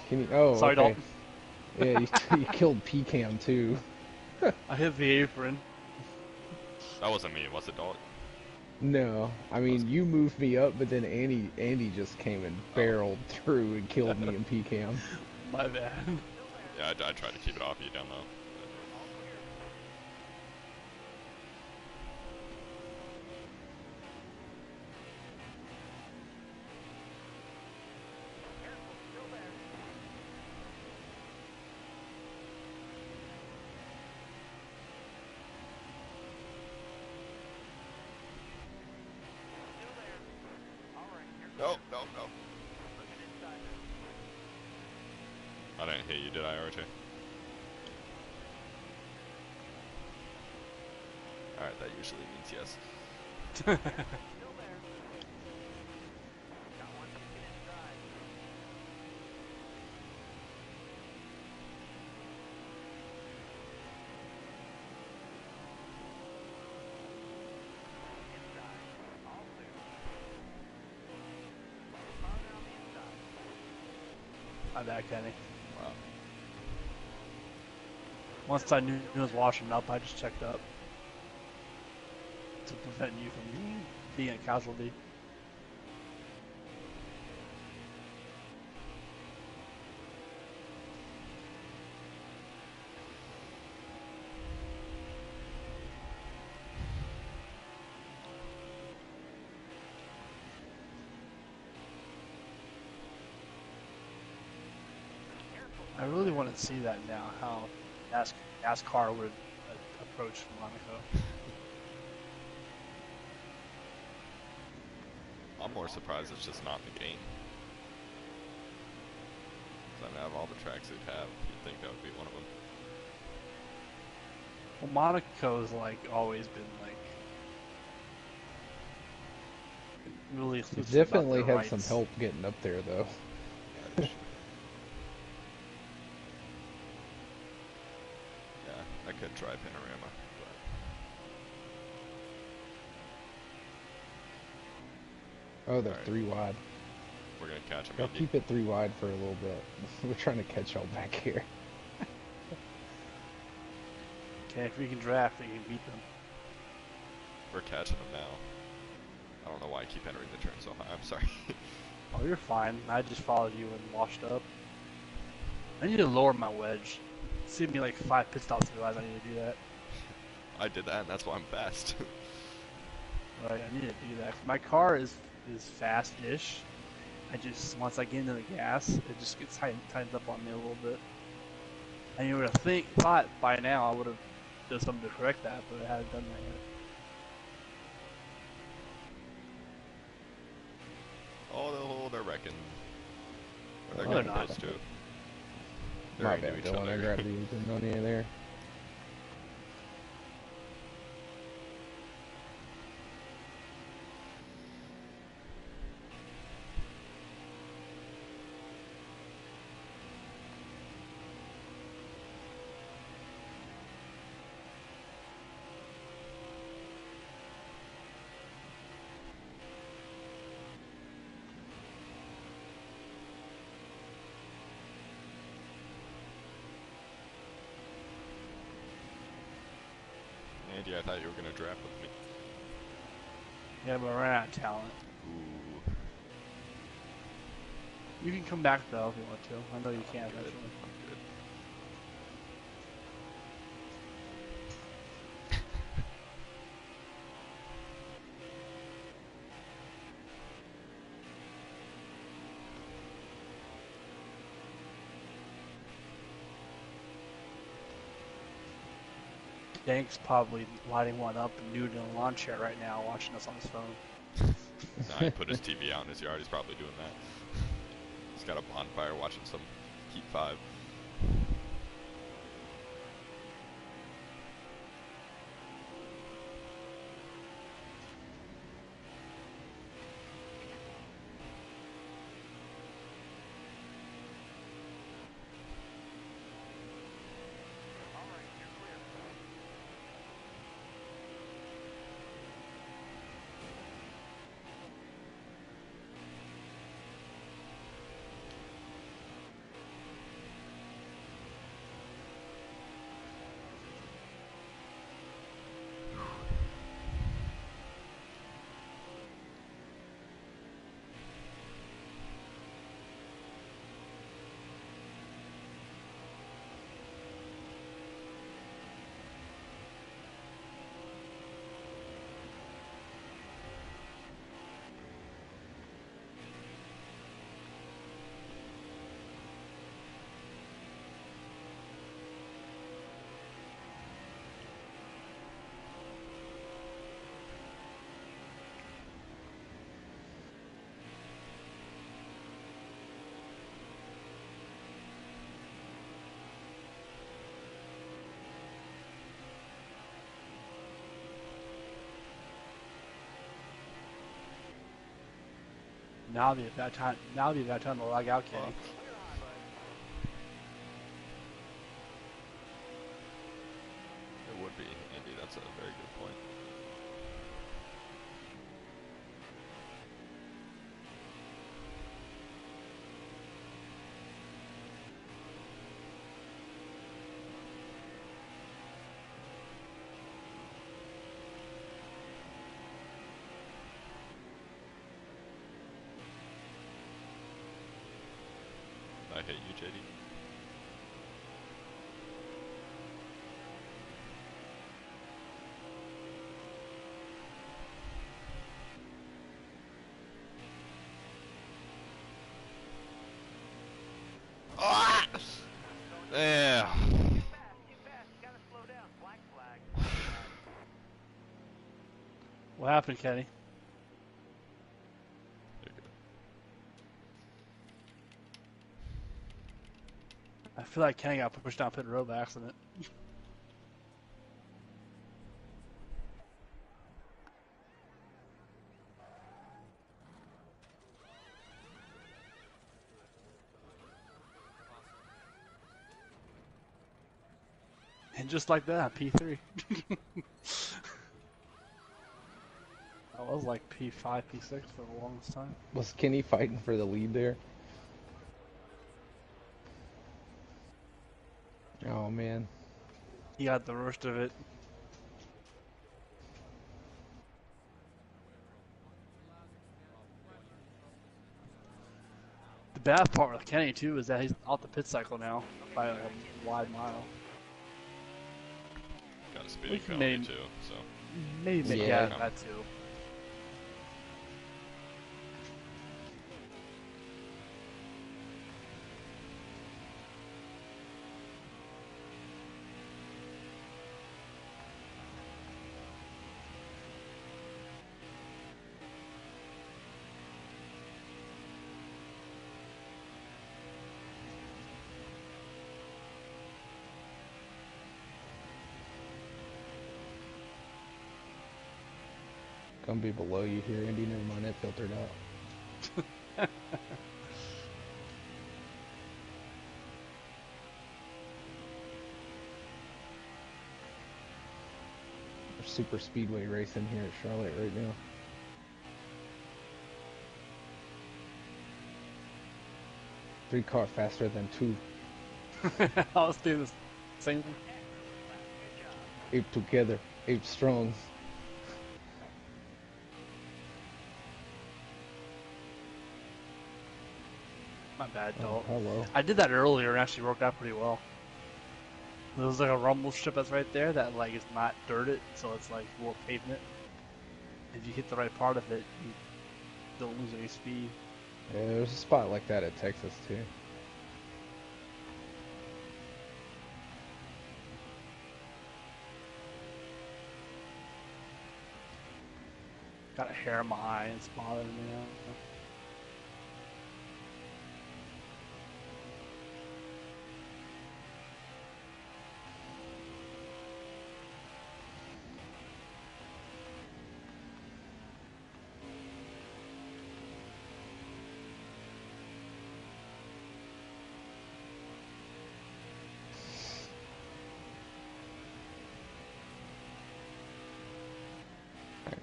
Can you? Oh, Sorry, okay. Dalton. Yeah, you killed PCAM too. I hit the apron. That wasn't me, was it, Dalton? No, I mean you moved me up, but then Andy just came and barreled through and killed me in PCAM. My bad. Yeah, I tried to keep it off you down low. No. I didn't hit you, did I, RJ? Alright, that usually means yes. My bad, Kenny. Wow. Once I knew it was washing up, I just checked up to prevent you from being a casualty. I really want to see that now, how NASCAR would approach Monaco. I'm more surprised it's just not in the game. 'Cause I mean, out of all the tracks they'd have, you'd think that would be one of them. Well, Monaco's like always been like really exclusive about Definitely their had some rights. help getting up there though. Yeah, I could try Panorama, but Oh, they're Alright. 3 wide. we're gonna catch him. Y'all Andy. keep it 3 wide for a little bit. We're trying to catch y'all back here. Okay, if we can draft, we can beat them. We're catching him now. I don't know why I keep entering the turn so high. I'm sorry. Oh, you're fine. I just followed you and washed up. I need to lower my wedge. It saved me like 5 pit stops to realize I need to do that. I did that, and that's why I'm fast. Right, I need to do that. My car is fast-ish. I just once I get into the gas, it just gets tightens up on me a little bit. And you would have thought by now I would have done something to correct that, but I haven't done that yet. Oh, they're wrecking. Or No, they're they're getting not. close to. My They're bad, into each Dylan. I other. grabbed the engine on you there. Andy, I thought you were gonna draft with me. Yeah, but we're out of talent. Ooh. You can come back though if you want to. I know you can I'm good. eventually. I'm good. Dank's probably lighting one up and nude in a lawn chair right now, watching us on his phone. Nah, he put his TV out in his yard. He's probably doing that. He's got a bonfire watching some Heat 5. Now would be about time. Now would be about time to log out, Kenny. It would be, Andy. That's a very good point. I hate you, JD. Ah! Yeah. Too fast, you gotta slow down. Black flag. What happened, Kenny? You're good. I feel like Kenny got pushed down pit road by accident. And just like that, P3. I was like P5, P6 for the longest time. Was Kenny fighting for the lead there? Oh man. He got the worst of it. The bad part with Kenny too is that he's out the pit cycle now by like a wide mile. Got a We speeding can penalty name- too, so Maybe make Yeah. out of that too. gonna be below you here, Andy. Never mind, it filtered out. There's super speedway racing here at Charlotte right now. Three car faster than two. I was doing the same thing. Ape together, ape strong. My bad, Oh, Dalton. hello. I did that earlier and actually worked out pretty well. There's like a rumble strip that's right there that like is not dirted, so it's like more pavement. If you hit the right part of it, you don't lose any speed. Yeah, there's a spot like that at Texas too. Got a hair in my eye and it's bothering me now.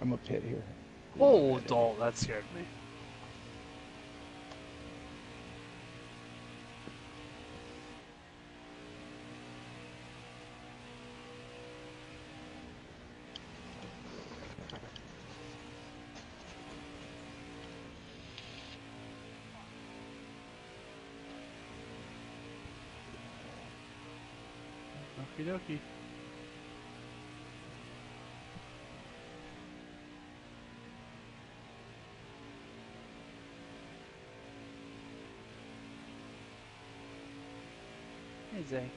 I'm a pit here. Oh, Dalton, that scared me. Okie dokie. Hey, Zay.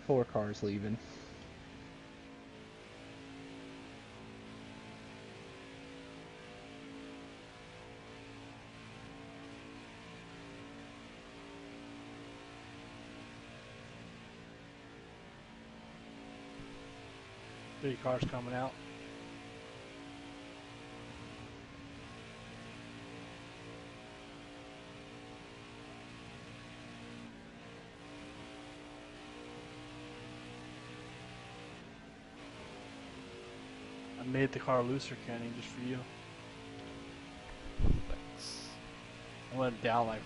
Four cars leaving. Three cars coming out. I made the car looser, Kenny, just for you. Thanks. I went down like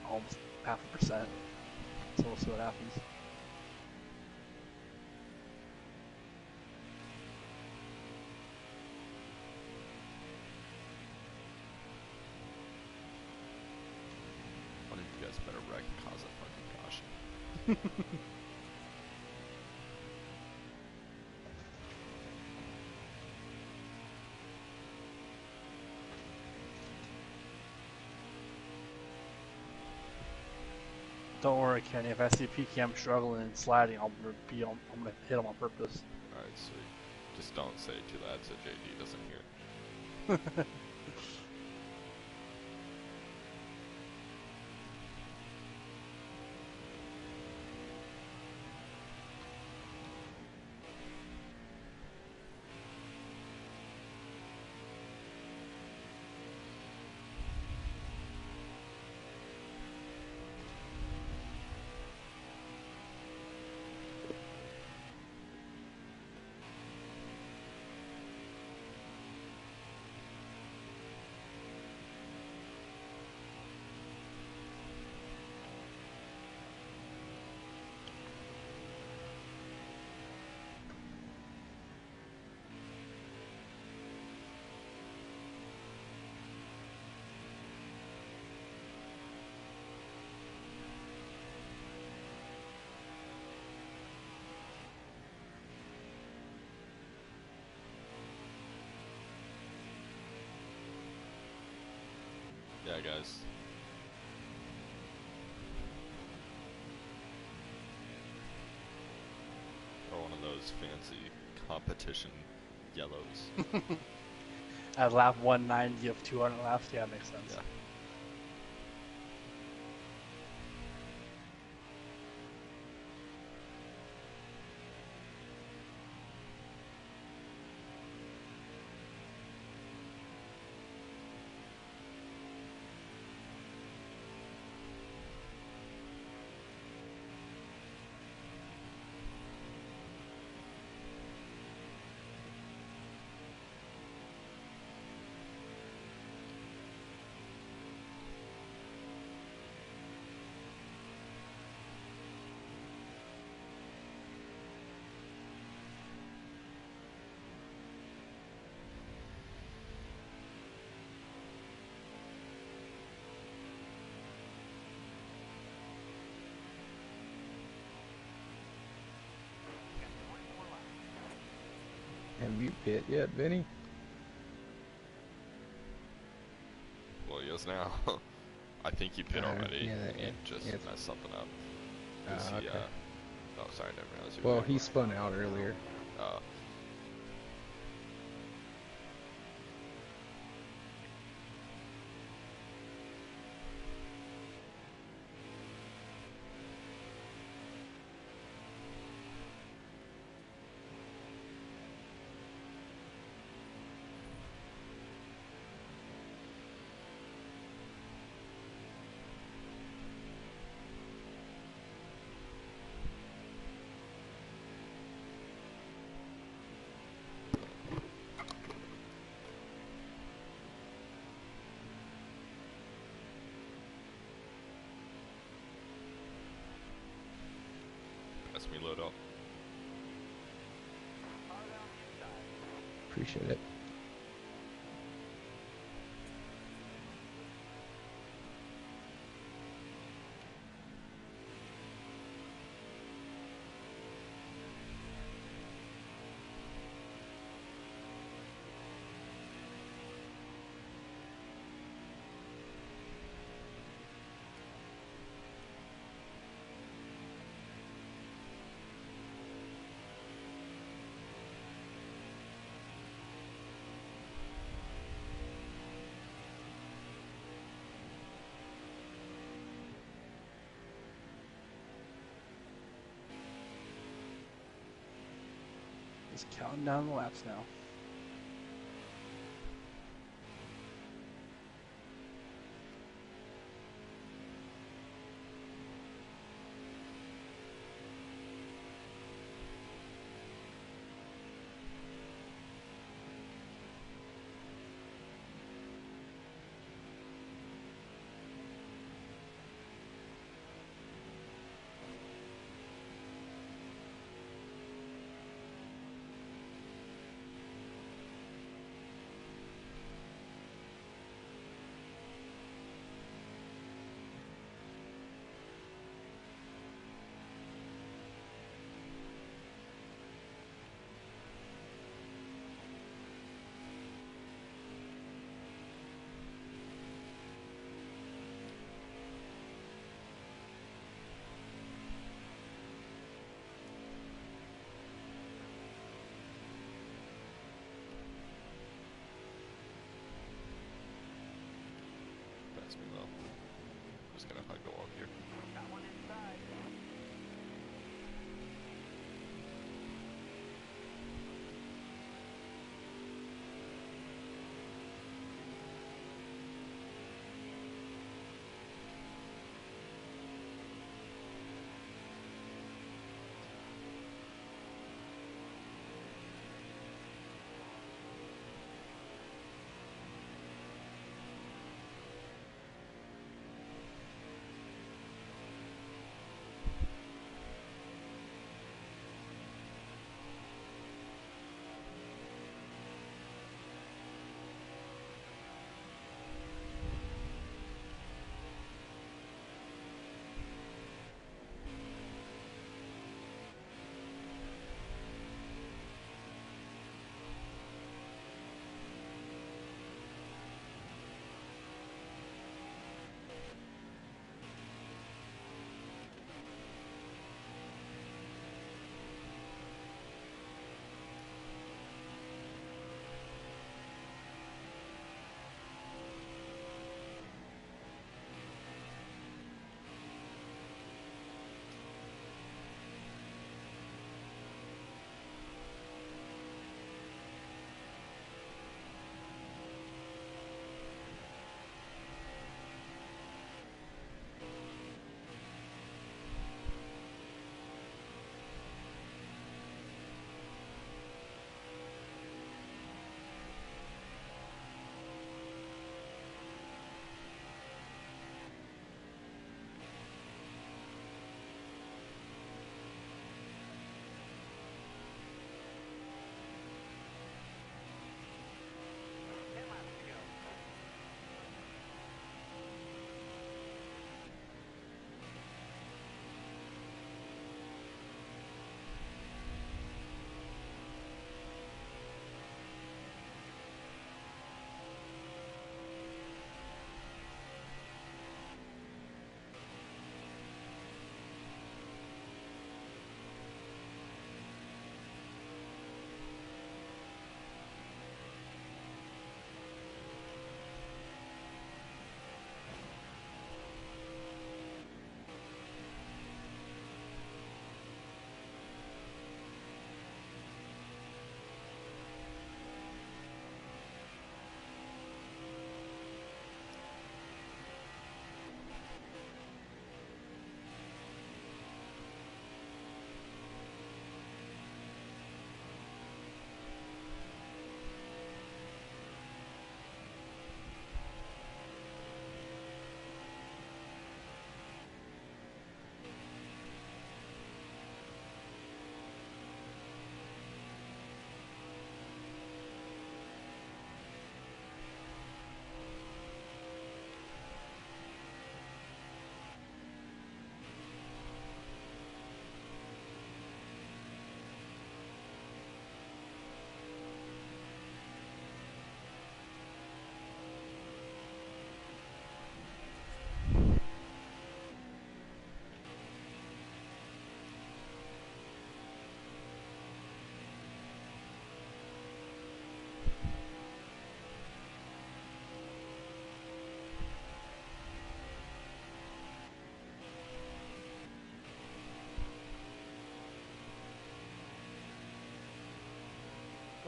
almost 0.5%. So we'll see what happens. One of you guys better wreck and cause a fucking caution. Don't worry, Kenny. If I see PKM struggling and sliding, I'm gonna hit him on purpose. Alright, sweet. Just don't say it too loud so JD doesn't hear it. Yeah, guys. those fancy competition yellows. At lap 190 of 200 laps, yeah, makes sense. Yeah. Have you pit yet, Vinny? Well, he is now. I think he pit already. Yeah, He yeah, just yeah. messed something up. 'Cause he, Okay. oh, sorry, I didn't realize you were Well, there. he spun out earlier. Pass me load up. Appreciate it. Just counting down the laps now.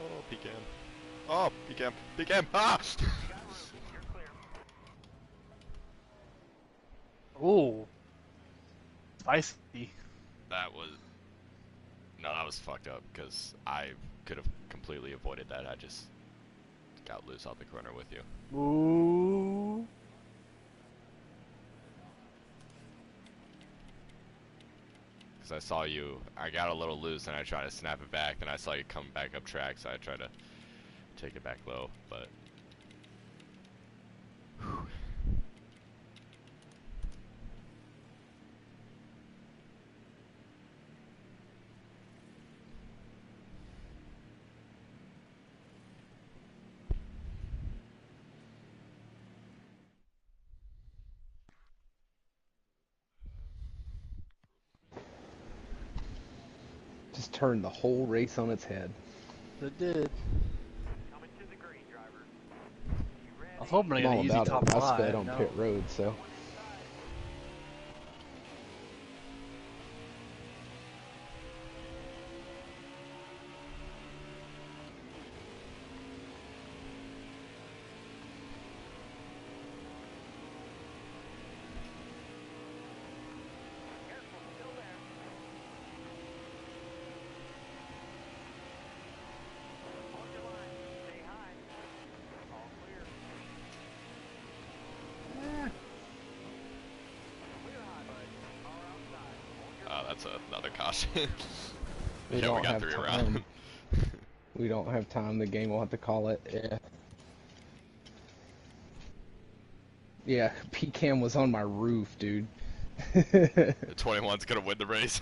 Oh, pecan. Oh, pecan. Pecan. Ah! You're clear. Ooh. Spicy. That was... No, that was fucked up, because I could have completely avoided that. I just got loose out the corner with you. Ooh. Because I saw you, I got a little loose and I tried to snap it back, then I saw you come back up track, so I tried to take it back low, but... Whew. Just turned the whole race on its head. It did. Coming to the green, driver. You I was ready? hoping to I'm get an all easy about top it. I five. sped on No. pit road, so. Going inside. Careful, still there. Hold your line. Stay high. All clear. Clear high, bud. Car outside. Hold your Oh, that's another caution. We Yeah, we don't got have 3 time. around. We don't have time. The game will have to call it. Yeah. Yeah, Pecan was on my roof, dude. The 21's gonna win the race.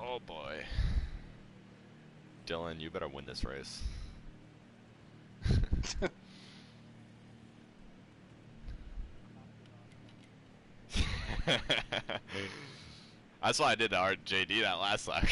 Oh boy. Dylan, you better win this race. That's why I did the RJD that last lap.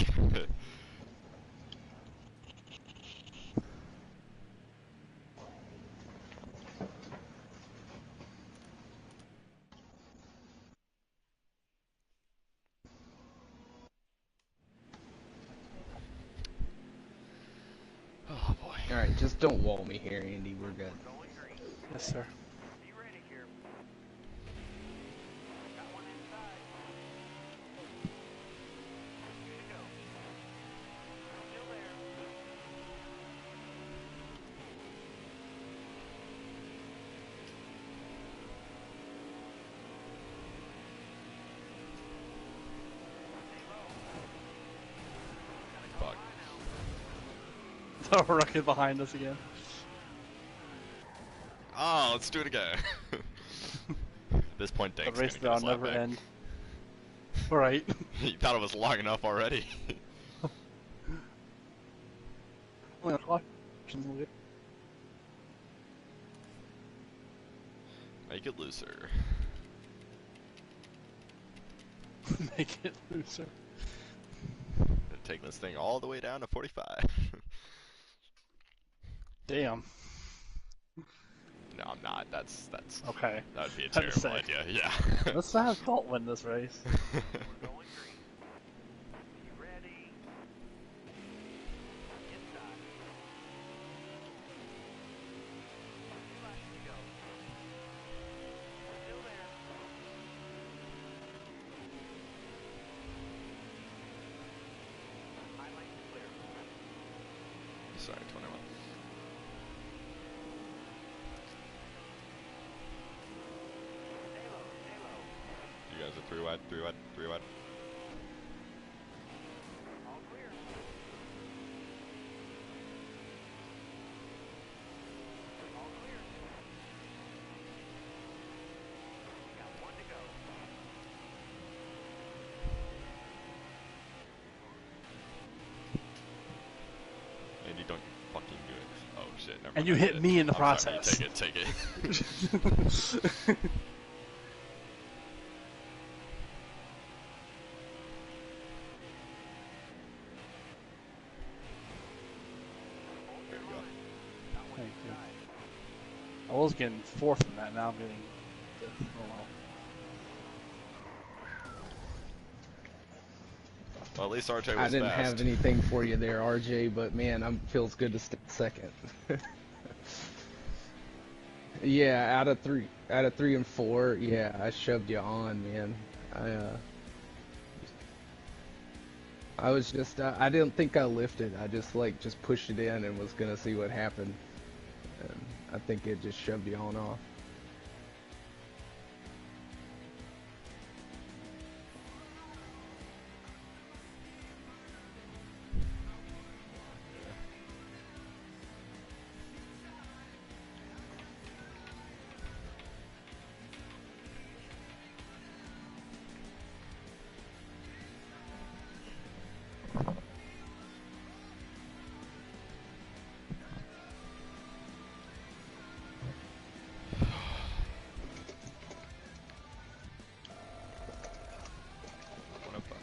Oh boy. Alright, just don't wall me here, Andy. We're good. going green. Yes, sir. Be ready here. Got one inside. Two to go. Still there. Stay low. Fuck. The rocket behind us again. Oh, let's do it again. At this point, The Dank's race gonna get his that'll lap never back. end. Right. He thought it was long enough already. Only a caution. Make it looser. Make it looser. And take this thing all the way down to 45. Damn. No, I'm not. That's Okay. that would be a Had to terrible say. idea. Yeah. Let's not have Colt win this race. We're going green. You ready? Inside. 2 laps to go. Still there. High lane clear. Sorry, 21. Stay low, stay low. You guys are 3 wide, 3 wide, 3 wide. All clear. All clear. Got one to go. Andy, don't fucking do it. Oh shit, never mind. And you I hit did. me in the I'm sorry, process. Take it, take it. There you go. Thank you. I was getting fourth in that, now I'm getting it. Oh well. Well, at least RJ was I didn't fast. have anything for you there, RJ, but man, feels good to stay second. Yeah, out of three and four, yeah, I shoved you on, man. I was just, I didn't think I lifted. I just pushed it in and was gonna see what happened. And I think it just shoved you on off.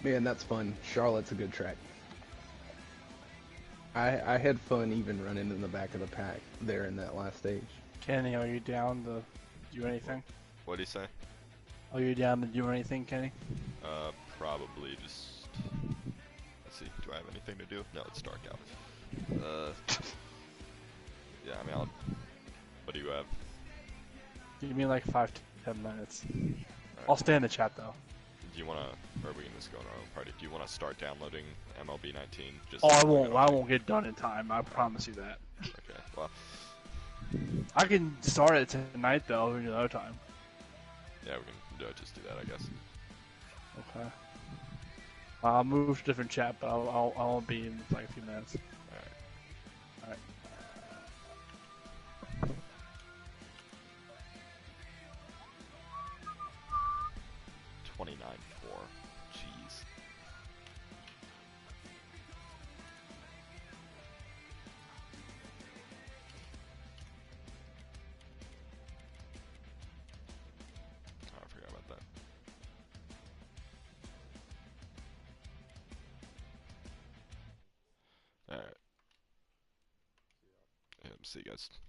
Man, that's fun. Charlotte's a good track. I had fun even running in the back of the pack there in that last stage. Kenny, are you down to do anything? What do you say? Are you down to do anything, Kenny? Probably just. Let's see. Do I have anything to do? No, it's dark out. Yeah, I mean, what do you have? Give me like 5 to 10 minutes. I'll stay in the chat though. Do you want to, or are we going to just go in our own party? Do you want to start downloading MLB 19? Just Oh, I so we won't. don't I like- won't get done in time. I promise you that. Okay, well, I can start it tonight though, another time. yeah, we can just do that, I guess. Okay. I'll move to a different chat, but I won't be in like a few minutes. Alright. Alright. 29-4. Jeez. Oh, I forgot about that. Alright. Yeah, see you guys.